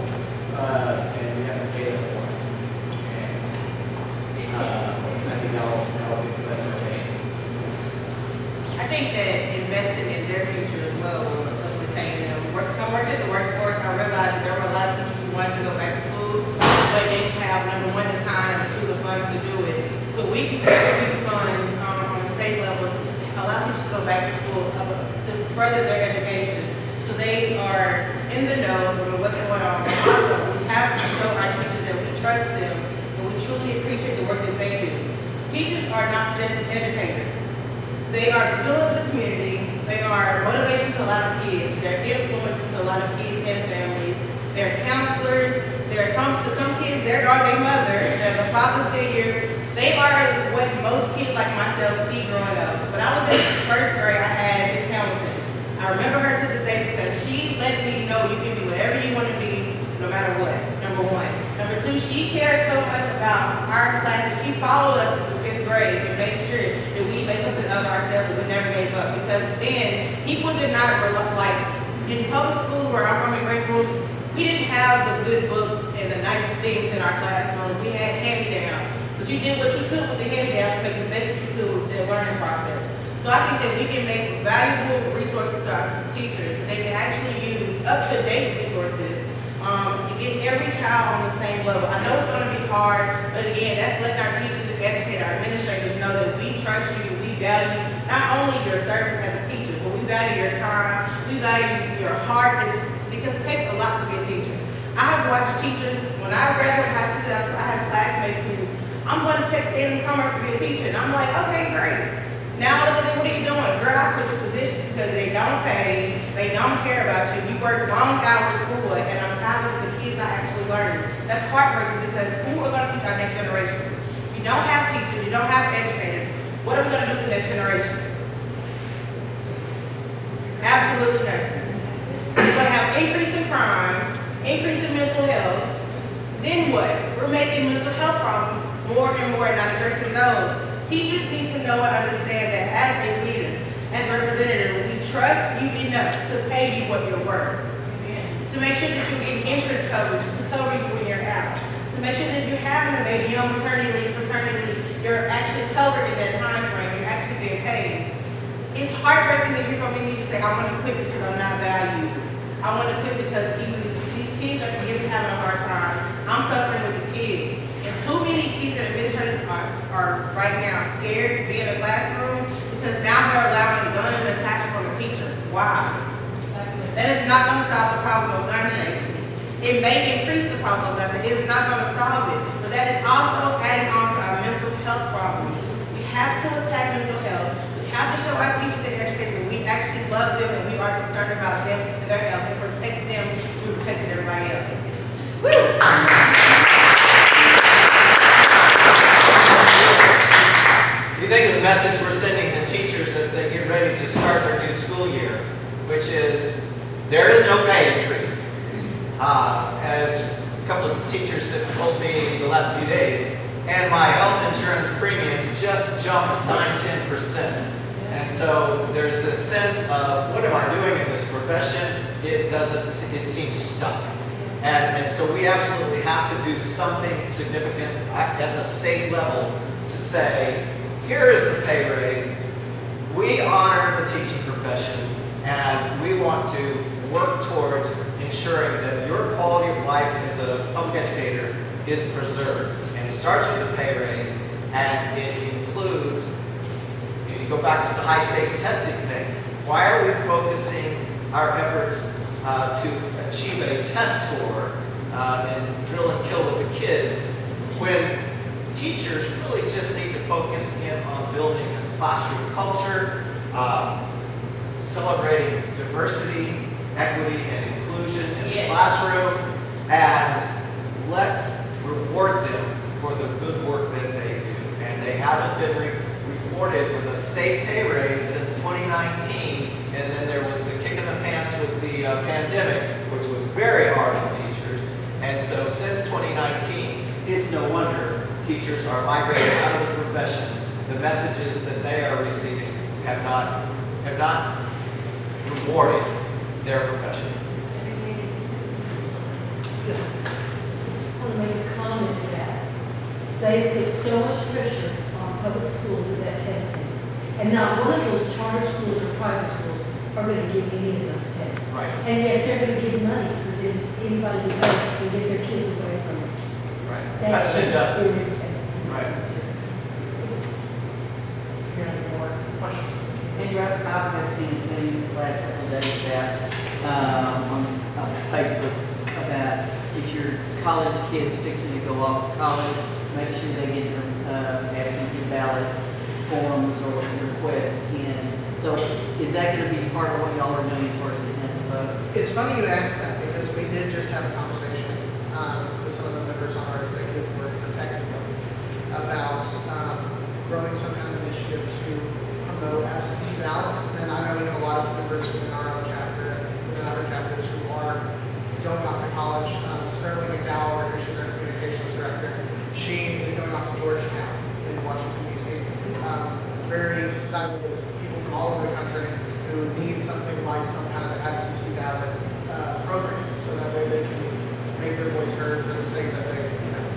S3: and we have to pay them more. And I think that'll be the better thing.
S4: I think that investing in their future as well will retain them. Come work in the workforce, I realized that there were a lot of teachers who wanted to go back to school, but they didn't have, number one, the time, and two, the funds to do it. So we can contribute funds on the state level to allow teachers to go back to school to further their education. So they are in the know of what's going on. But also, we have to show our teachers that we trust them and we truly appreciate the work that they do. Teachers are not just educators. They are the pillars of the community. They are motivation to a lot of kids. They're influences to a lot of kids and families. They're counselors. To some kids, they are their mother. They're the father figure. They are what most kids like myself see growing up. When I was in first grade, I had Miss Hamilton. I remember her to this day because she let me know you can do whatever you want to be, no matter what, number one. Number two, she cared so much about our classes. She followed us through fifth grade and made sure that we made something of ourselves and we never gave up. Because then, people did not, like, in public school where I'm from in Greenville, we didn't have the good books and the nice things in our classrooms. We had hand-me-downs. But you did what you could with the hand-me-downs to make the best you could with the learning process. So I think that we can make valuable resources to our teachers. They can actually use up-to-date resources to get every child on the same level. I know it's going to be hard, but again, that's letting our teachers and educate our administrators know that we trust you, we value not only your service as a teacher, but we value your time, we value your heart, because it takes a lot to be a teacher. I have watched teachers, when I graduated high school, I have classmates who, I'm going to Texas A&M Commerce to be a teacher, and I'm like, okay, great. Now look at them, what are you doing? Girl, I switched positions because they don't pay, they don't care about you. You work long hours for what? And I'm tired of the kids not actually learning. That's heartbreaking because who are going to teach our next generation? If you don't have teachers, you don't have educators, what are we going to do for the next generation? Absolutely nothing. We're going to have increase in crime, increase in mental health. Then what? We're making mental health problems more and more and not addressing those. Teachers need to know and understand that as a leader, as a representative, we trust you enough to pay you what you're worth. To make sure that you're getting insurance coverage to cover you when you're out. To make sure that if you're having a baby on maternity leave, paternity leave, you're actually covered in that time frame, you're actually being paid. It's heartbreaking to hear from me say, I want to quit because I'm not valued. I want to quit because even these kids are having a hard time. I'm suffering with the kids. And too many kids and administrators are right now scared to be in a classroom because now they're allowing guns in the classroom from a teacher. Why? That is not going to solve the problem of gun safety. It may increase the problem of gun safety. It is not going to solve it. But that is also adding on to our mental health problems. We have to attack mental health. We have to show our teachers and educators that we actually love them and we are concerned about them and their health and protect them to protect everybody else. Woo!
S5: You think of the message we're sending to teachers as they get ready to start their new school year, which is there is no pay increase. As a couple of teachers have told me the last few days, and my health insurance premiums just jumped 9–10%. And so there's this sense of what am I doing in this profession? It seems stuck. And so we absolutely have to do something significant at the state level to say, here is the pay raise. We honor the teaching profession, and we want to work towards ensuring that your quality of life as a public educator is preserved. And it starts with the pay raise, and it includes, you go back to the high stakes testing thing. Why are we focusing our efforts to achieve a test score and drill and kill with the kids teachers really just need to focus in on building a classroom culture, celebrating diversity, equity, and inclusion in the classroom, and let's reward them for the good work that they do. And they haven't been rewarded with a state pay raise since 2019, and then there was the kick in the pants with the pandemic, which was very hard on teachers. And so since 2019, it's no wonder teachers are migrating out of the profession. The messages that they are receiving have not rewarded their profession.
S8: I just want to make a comment to that. They put so much pressure on public schools with that testing. And not one of those charter schools or private schools are going to give any of those tests.
S5: Right.
S8: And yet they're going to give money for them, anybody to go and get their kids away from it.
S5: Right. That's
S8: just
S5: injustice.
S8: irritates.
S5: Right.
S2: You have any more questions?
S6: And I've seen a thing the last couple of days about, on Facebook about if your college kids fixing to go off to college, make sure they get their absentee ballot forms or requests in. So is that going to be part of what y'all are doing as far as getting the vote?
S2: It's funny you asked that because we did just have a conversation with some of the members on our executive board for Texas on this about growing some kind of initiative to promote absentee ballots. And I know we have a lot of members within our own chapter and within other chapters who are going off to college. Sterling McDowell, she's our communications director, she is going off to Georgetown in Washington, D.C. Very valuable with people from all over the country who need something like some kind of absentee ballot program, so that way they can make their voice heard for the state that they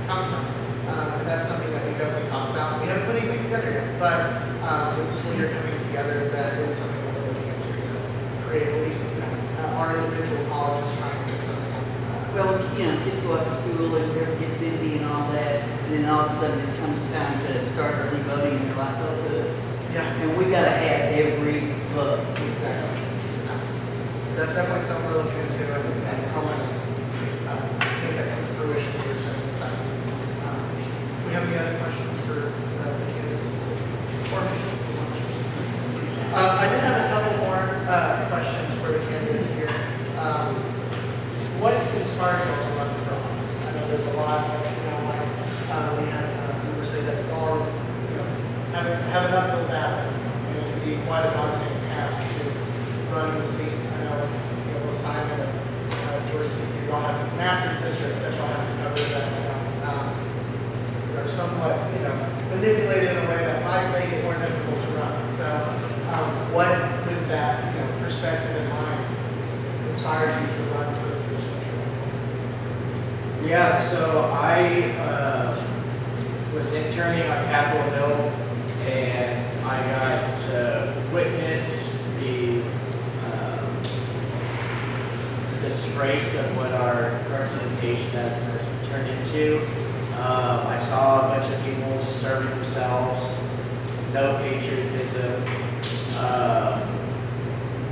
S2: come from. And that's something that we definitely talked about. We haven't put anything together yet, but with the school year coming together, that is something that we're looking into, create at least our individual colleges trying to get something.
S6: Well, kids go up to school and they get busy and all that, and then all of a sudden it comes time to start early voting and you're like, oh, good.
S2: Yeah.
S6: And we gotta have every vote.
S2: Exactly. That's definitely something we're looking into and how much make that come to fruition here soon. So, we have any other questions for the candidates? Or me? I did have a couple more questions for the candidates here. What inspired you to run for office? I know there's a lot of, we had members say that all, have an uphill battle. It can be quite a daunting task to run the seats. I know, both Simon and George, you all have massive districts that y'all have to cover that, are somewhat, manipulated in a way that might make it more difficult to run. So, what with that, perspective in mind inspired you to run for the position?
S3: Yeah, so I was interning on Capitol Hill, and I got to witness the disgrace of what our representation has turned into. I saw a bunch of people just serving themselves, no patriotism,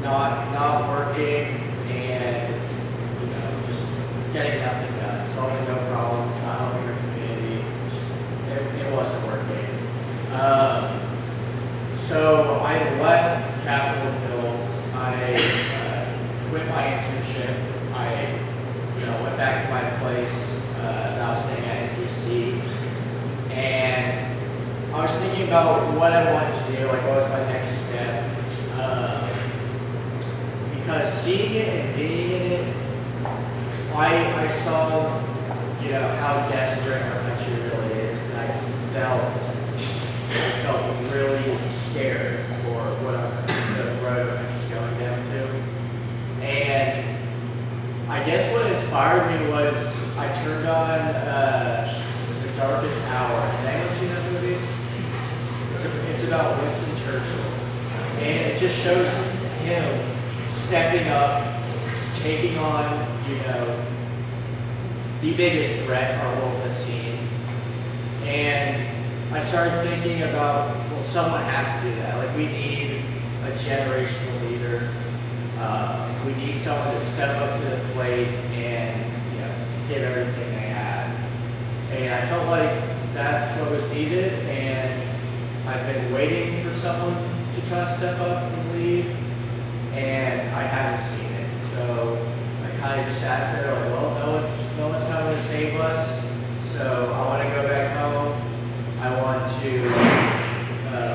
S3: not working, and just getting nothing done, solving no problems, not helping your community. It wasn't working. So I left Capitol Hill. I quit my internship. I went back to my place that I was staying at in DC, and I was thinking about what I wanted to do, like what was my next step. Because seeing it and being in it, I saw, how desperate our country really is, and I felt really scared for what the road our country's going down to. And I guess what inspired me was I turned on The Darkest Hour. Has anyone seen that movie? It's about Winston Churchill, and it just shows him stepping up, taking on, the biggest threat our world has seen. And I started thinking about, well, someone has to do that. Like, we need a generational leader. We need someone to step up to the plate and, give everything they have. And I felt like that's what was needed, and I've been waiting for someone to try to step up and lead, and I haven't seen it. So I kind of just sat there like, well, no one's coming to save us. So I want to go back home. I want to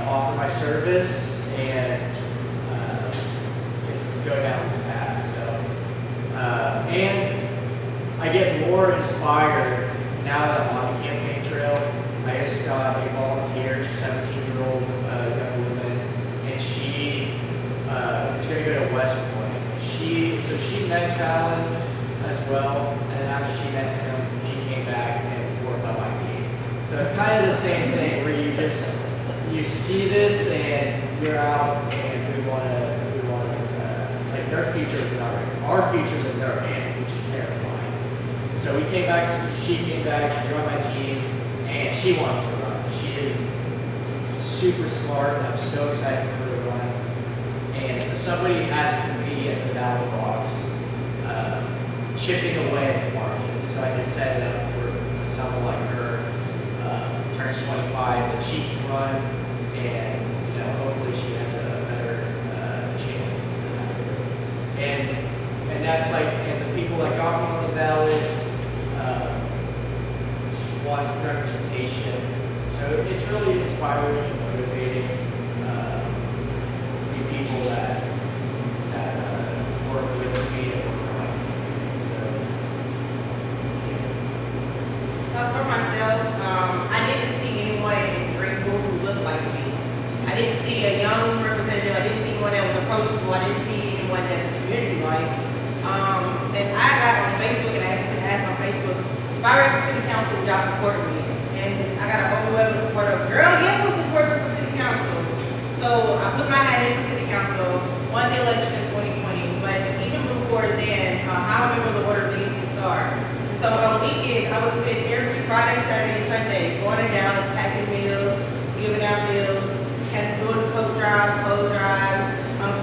S3: offer my service and go down this path. So, and I get more inspired now that I'm on the campaign trail. I just got a volunteer, 17-year-old young woman, and she is going to go to West Point. So she met Fallon as well, and after she met him, she came back and worked on my team. So it's kind of the same thing where you see this and you're out and we want to like their future is in our future's in their hands, which is terrifying. So she came back, she joined my team, and she wants to run. She is super smart, and I'm so excited for her to run. And somebody has to be at the ballot box, chipping away at the margin. So I can set it up for someone like her, turns 25, that she can run, and hopefully she has a better chance. And that's like, and the people that got me on the ballot just want representation. So it's really inspiring and motivating. The people that work with me and work like me. So
S4: For myself, I didn't see anyone in Greenville who looked like me. I didn't see a young representative. I didn't see anyone that was approachable. I didn't see anyone that the community likes. And I got on Facebook and I actually asked on Facebook, if I ran for city council, would y'all support me? And I got an overwhelming support of, girl, yes, we'll support you for city council. So I put my hat in for city council, won the election in 2020, but even before then, I remember the order of the Eastern Star. So on weekends, I would spend every Friday, Saturday, and Sunday going to Dallas, packing meals, giving out meals, and doing coat drives, clothes drives,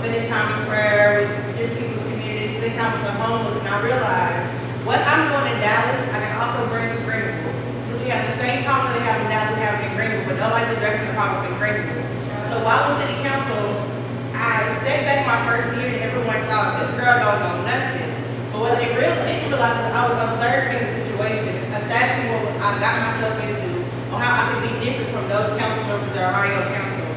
S4: spending time in prayer with different people in the community, spending time with the homeless, and I realized what I'm doing in Dallas, I can also bring to Greenville. Because we have the same problem they have in Dallas, we have in Greenville, but nobody's addressing the problem in Greenville. So while on city council, I sat back my first year and everyone thought, this girl don't know nothing. But what they really didn't realize is I was observing the situation, assessing what I got myself into, on how I could be different from those council members that are already on council.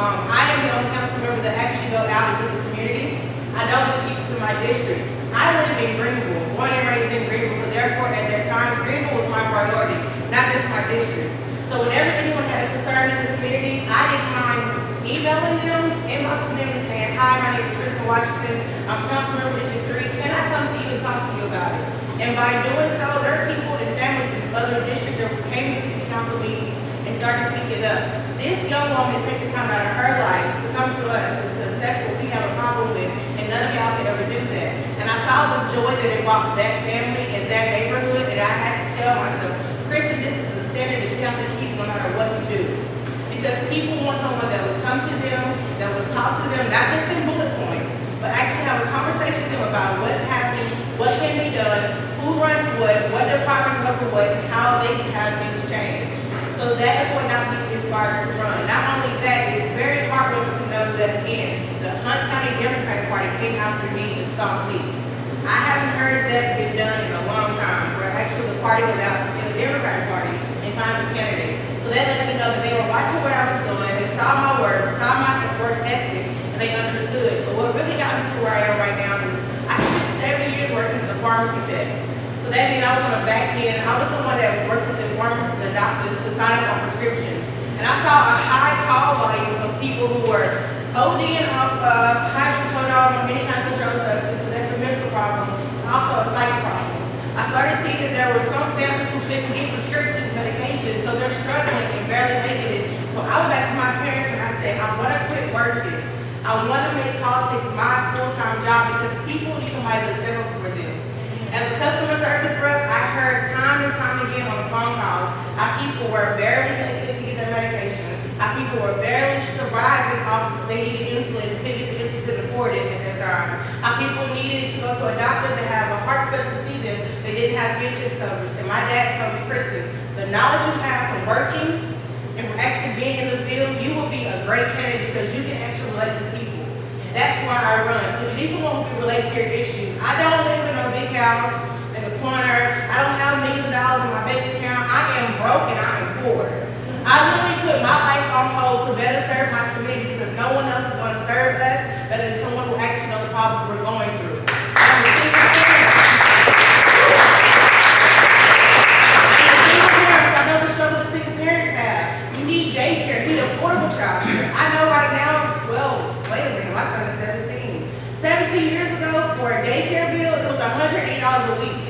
S4: I am the only council member that actually go out into the community. I don't just keep it to my district. I live in Greenville, born and raised in Greenville, so therefore at that time, Greenville was my priority, not just my district. So whenever anyone had a concern in the community, I didn't mind emailing them, inboxing them and saying, hi, my name is Kristen Washington, I'm council member District 3, can I come to you and talk to you about it? And by doing so, there are people and families in other districts that came to city council meetings and started speaking up. This young woman is taking time out of her life to come to us and to assess what we have a problem with, and none of y'all can ever do that. And I saw the joy that it brought that family and that neighborhood, and I had to tell myself, Kristen, this is a standard that you have to keep no matter what you do. Because people want someone that will come to them, that will talk to them, not just in bullet points, but actually have a conversation with them about what's happening, what can be done, who runs what departments go for what, and how they can have things change. So that is what got me inspired to run. Not only that, it's very heartwarming to know that, again, the Hunt County Democratic Party came after me and saw me. I haven't heard that been done in a long time, where actually the party was out in the Democratic Party and finds a candidate. So that let me know that they were watching what I was doing, they saw my work, saw my work ethic, and they understood. But what really got me to where I am right now is I spent 7 years working as a pharmacy tech. So that means I was on the back end. I was the one that worked with the pharmacists and the doctors to sign up on prescriptions. And I saw a high call volume of people who were ODing off hydrocodone or any kind of controlled substance. So that's a mental problem. It's also a sight problem. I started seeing that there were some families who couldn't get prescription medication, so they're struggling and barely making it. So I went back to my parents and I said, I want to quit working. I want to make politics my full-time job because people need somebody to step up for them. As a customer service rep, I heard time and time again on the phone calls how people were barely making it to get their medication, how people were barely surviving off they needed insulin, couldn't get the insulin, couldn't afford it at that time, how people needed to go to a doctor to have a heart specialist see them, they didn't have insurance coverage. And my dad told me, Kristen, the knowledge you have from from working and from actually being in the field, you will be a great candidate because you can actually relate to people. That's why I run, because you need someone who can relate to your issues. I don't live in a big house in the corner. I don't have millions of dollars in my bank account. I am broke and I am poor. I literally put my life on hold to better serve my community because no one else is going to serve us better than someone who actually knows the problems we're going through. I'm a single parent. I know the struggle that single parents have. You need daycare, you need affordable childcare. I know right now, well, wait a minute, my son is 17. 17 years ago, for a daycare bill, it was $108 a week.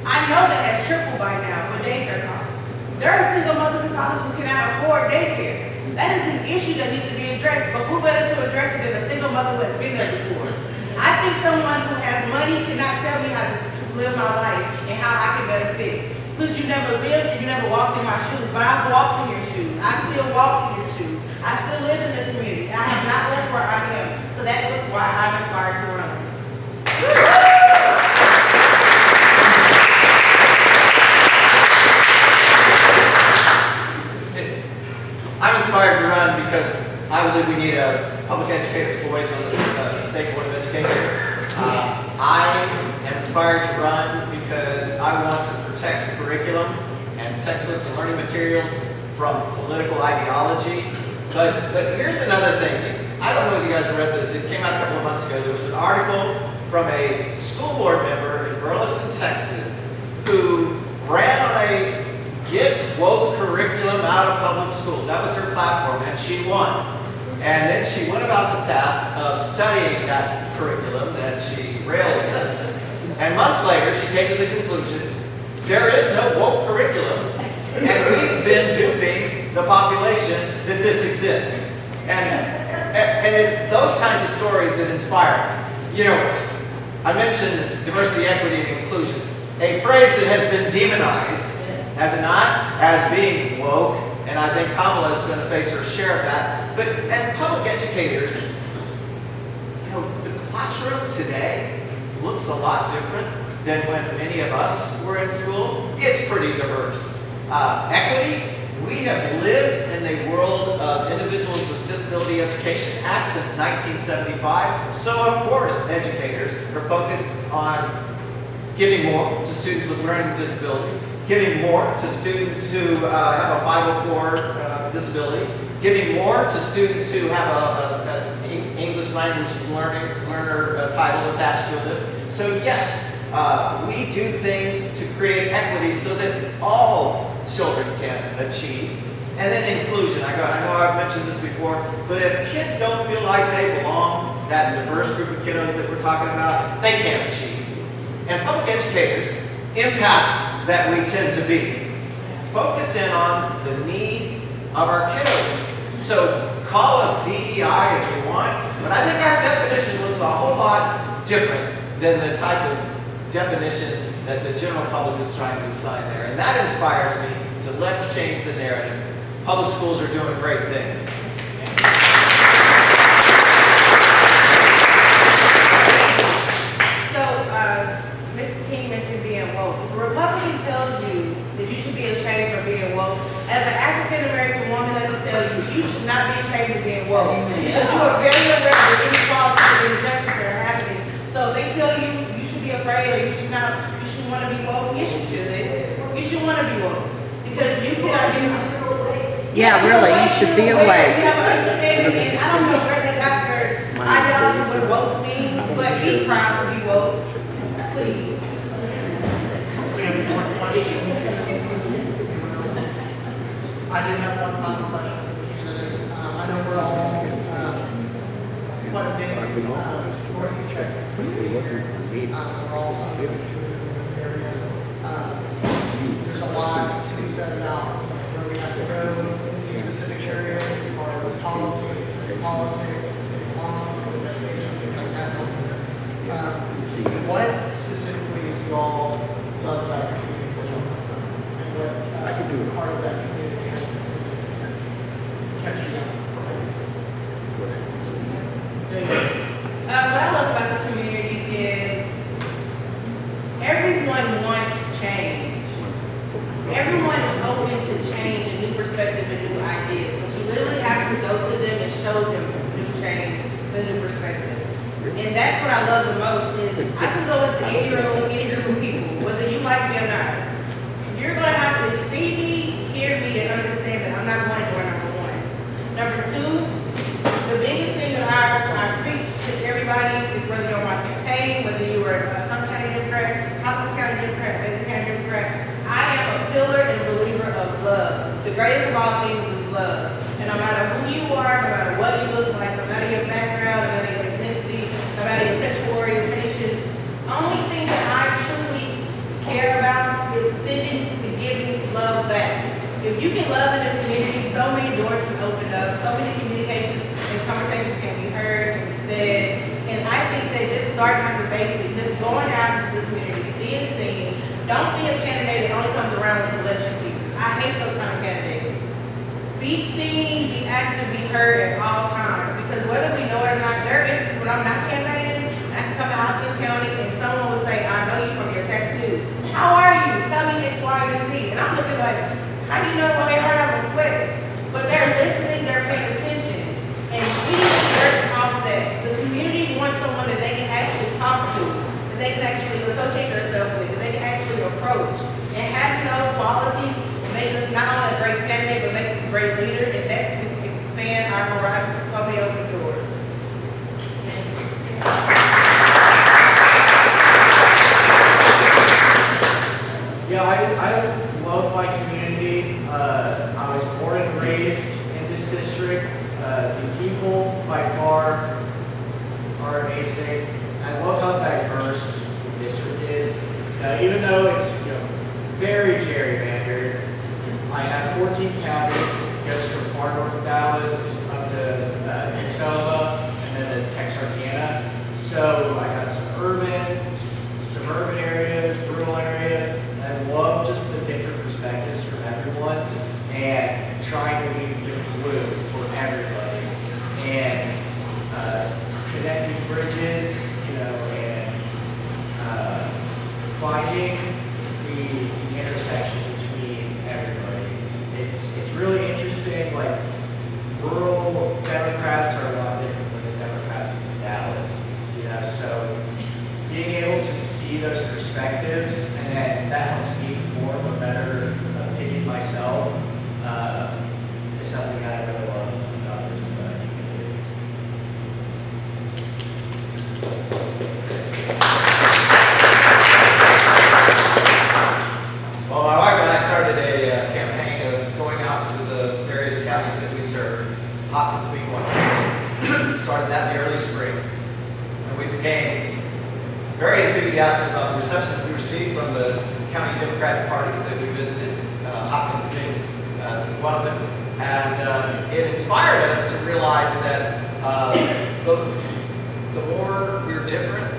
S4: I know that has tripled by now with daycare costs. There are single mothers and fathers who cannot afford daycare. That is an issue that needs to be addressed, but who better to address it than a single mother who has been there before? I think someone who has money cannot tell me how to live my life and how I can better fit. Because you never lived and you never walked in my shoes, but I've walked in your shoes. I still walk in your shoes. I still live in the community. I have not left where I am. So that was why I'm inspired to run.
S5: I'm inspired to run because I believe we need a public educator's voice on the State Board of Education. I am inspired to run because I want to protect curriculum and textbooks and learning materials from political ideology. But here's another thing. I don't know if you guys read this. It came out a couple of months ago. There was an article from a school board member in Burleson, Texas, who ran on a get woke curriculum out of public schools. That was her platform, and she won. And then she went about the task of studying that curriculum that she railed against. And months later, she came to the conclusion, there is no woke curriculum, and we've been duping the population that this exists. And it's those kinds of stories that inspire me. You know, I mentioned diversity, equity, and inclusion, a phrase that has been demonized, has it not, as being woke, and I think Kamala is going to face her share of that. But as public educators, you know, the classroom today looks a lot different than when many of us were in school. It's pretty diverse. Equity, we have lived in a world of Individuals with Disability Education Act since 1975. So of course, educators are focused on giving more to students with learning disabilities, giving more to students who have a 504 disability, giving more to students who have an English language learner title attached to it. So yes, we do things to create equity so that all children can achieve. And then inclusion. I know I've mentioned this before, but if kids don't feel like they belong, that diverse group of kiddos that we're talking about, they can't achieve. And public educators, empaths that we tend to be, focus in on the needs of our kiddos. So call us DEI if you want, but I think our definition looks a whole lot different than the type of definition that the general public is trying to assign there. And that inspires me to let's change the narrative. Public schools are doing great things.
S4: So, Mr. King mentioned being woke. If a Republican tells you that you should be ashamed for being woke, as an African-American woman, let me tell you, you should not be ashamed of being woke. Because you are very aware of the inequalities and injustices that are happening. So they tell you you should be afraid or you should want to be woke. Yes, you should. You should want to be woke. Because you cannot be
S6: Yeah, really, you should be awake.
S4: You have an understanding, and I don't know where they got their ideology what woke means, but be proud to be woke. Please.
S2: We have more questions. I did have one final question for the candidates. I know we're all quite a big Northeast Texas community here. We're all in this area. There's a lot to be said about where we have to go in these specific areas as far as policies, politics, state law, education, things like that. What specifically do you all love about your communities that you're from? And what part of that community has kept you young?
S4: What I love about the community is everyone wants change. Everyone is open to change and show them new change, the new perspective. And that's what I love the most is I can go into any room, any group of people, whether you like me or not. You're gonna have to see me, hear me, and understand that I'm not going to door number one. Number two, the biggest thing that I preach to everybody, whether you're on my campaign, whether you were a Hopkins County Democrat, Hopkins County Democrat, Mason County Democrat, I am a pillar and believer of love. The greatest of all things is love. And no matter who you are, no matter what you look like, no matter your background, no matter your ethnicity, no matter your sexual orientation, the only thing that I truly care about is sending and giving love back. If you can love in the community, so many doors can open up, so many communications and conversations can be heard, can be said. And I think that just starting at the basics, just going out into the community, being seen, don't be a candidate that only comes around when it's election season. I hate those kind of candidates. Be seen, be active, be heard at all times. Because whether we know it or not, there is when I'm not campaigning, I can come to Hopkins County and someone will say, I know you from your tattoo. How are you? Tell me X, Y, and Z. And I'm looking like, how do you know why they are having sweats? But they're listening, they're paying attention. And we need to work off that. The community wants someone that they can actually talk to, that they can actually associate themselves with, that they can actually approach. And having those qualities make us not only a great candidate, but make us a great leader, and that can expand our horizons to so many open doors.
S3: Yeah, I love my community. I was born and raised in this district. The people by far are amazing. I love how diverse the district is. Even though it's very gerrymandered, I have 14 counties. It goes from far north of Dallas up to Texoma and then to Texarkana. So I got some urban, suburban areas, rural areas. I love just the different perspectives from everyone and trying to be the glue for everybody and connecting bridges, and finding the intersection between everybody. It's really interesting. Like rural Democrats are a lot different than the Democrats in Dallas. So being able to see those perspectives and then that helps me form a better opinion myself is something I really love about this community.
S5: Well, my wife and I started a campaign of going out to the various counties that we serve, Hopkins being one. Started that in the early spring. And we became very enthusiastic about the reception that we received from the county Democratic parties that we visited, Hopkins being one of them. And it inspired us to realize that the more we're different,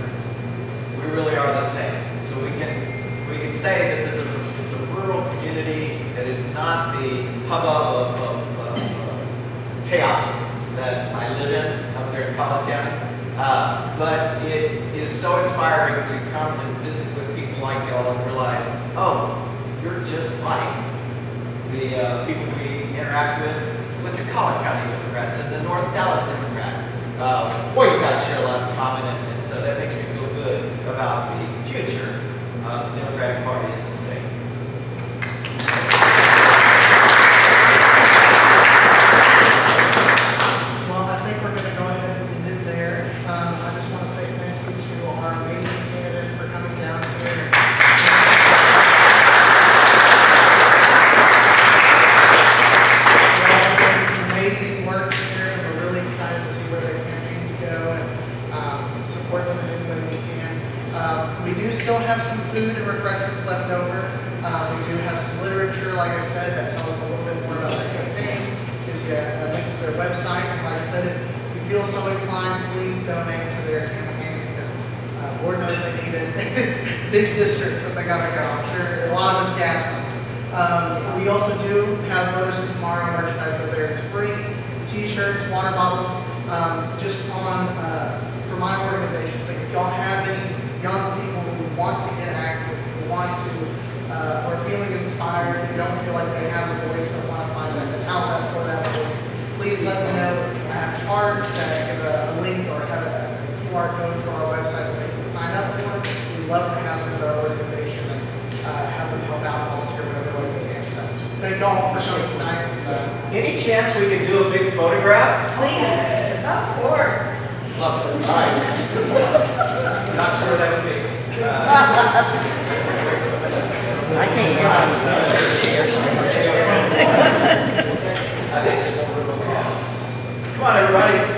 S5: we really are the same. So we can say that it's a rural community that is not the hubbub of chaos that I live in up there in Collin County. But it is so inspiring to come and visit with people like y'all and realize, oh, you're just like the people we interact with the Collin County Democrats and the North Dallas Democrats. Boy, you guys share a lot in common, and so that makes me feel good about the future of the Democratic Party in the state.
S2: Well, I think we're going to go ahead and end there. I just want to say thank you to our amazing candidates for coming down here. Amazing work here, and we're really excited to see where their campaigns go and support them in any way we can. We do still have some food and refreshments left over. We do have some literature, like I said, that tells us a little bit more about their campaigns. Gives you a link to their website. And like I said, if you feel so inclined, please donate to their campaigns because Lord knows they need it. Big districts that they gotta go. I'm sure a lot of it's gas money. We also do have Voters of Tomorrow merchandise over there. It's free, t-shirts, water bottles, just on, for my organization. So if y'all have any young people who want to get active, who want to, or feeling inspired, who don't feel like they have a voice but want to find an outlet for that voice, please let me know. y'all for coming tonight.
S5: Any chance we could do a big photograph?
S4: Please, of course.
S5: Love it. All right. Not sure what that would be.
S11: I can't get out of those chairs.
S5: I think there's one room across. Come on, everybody.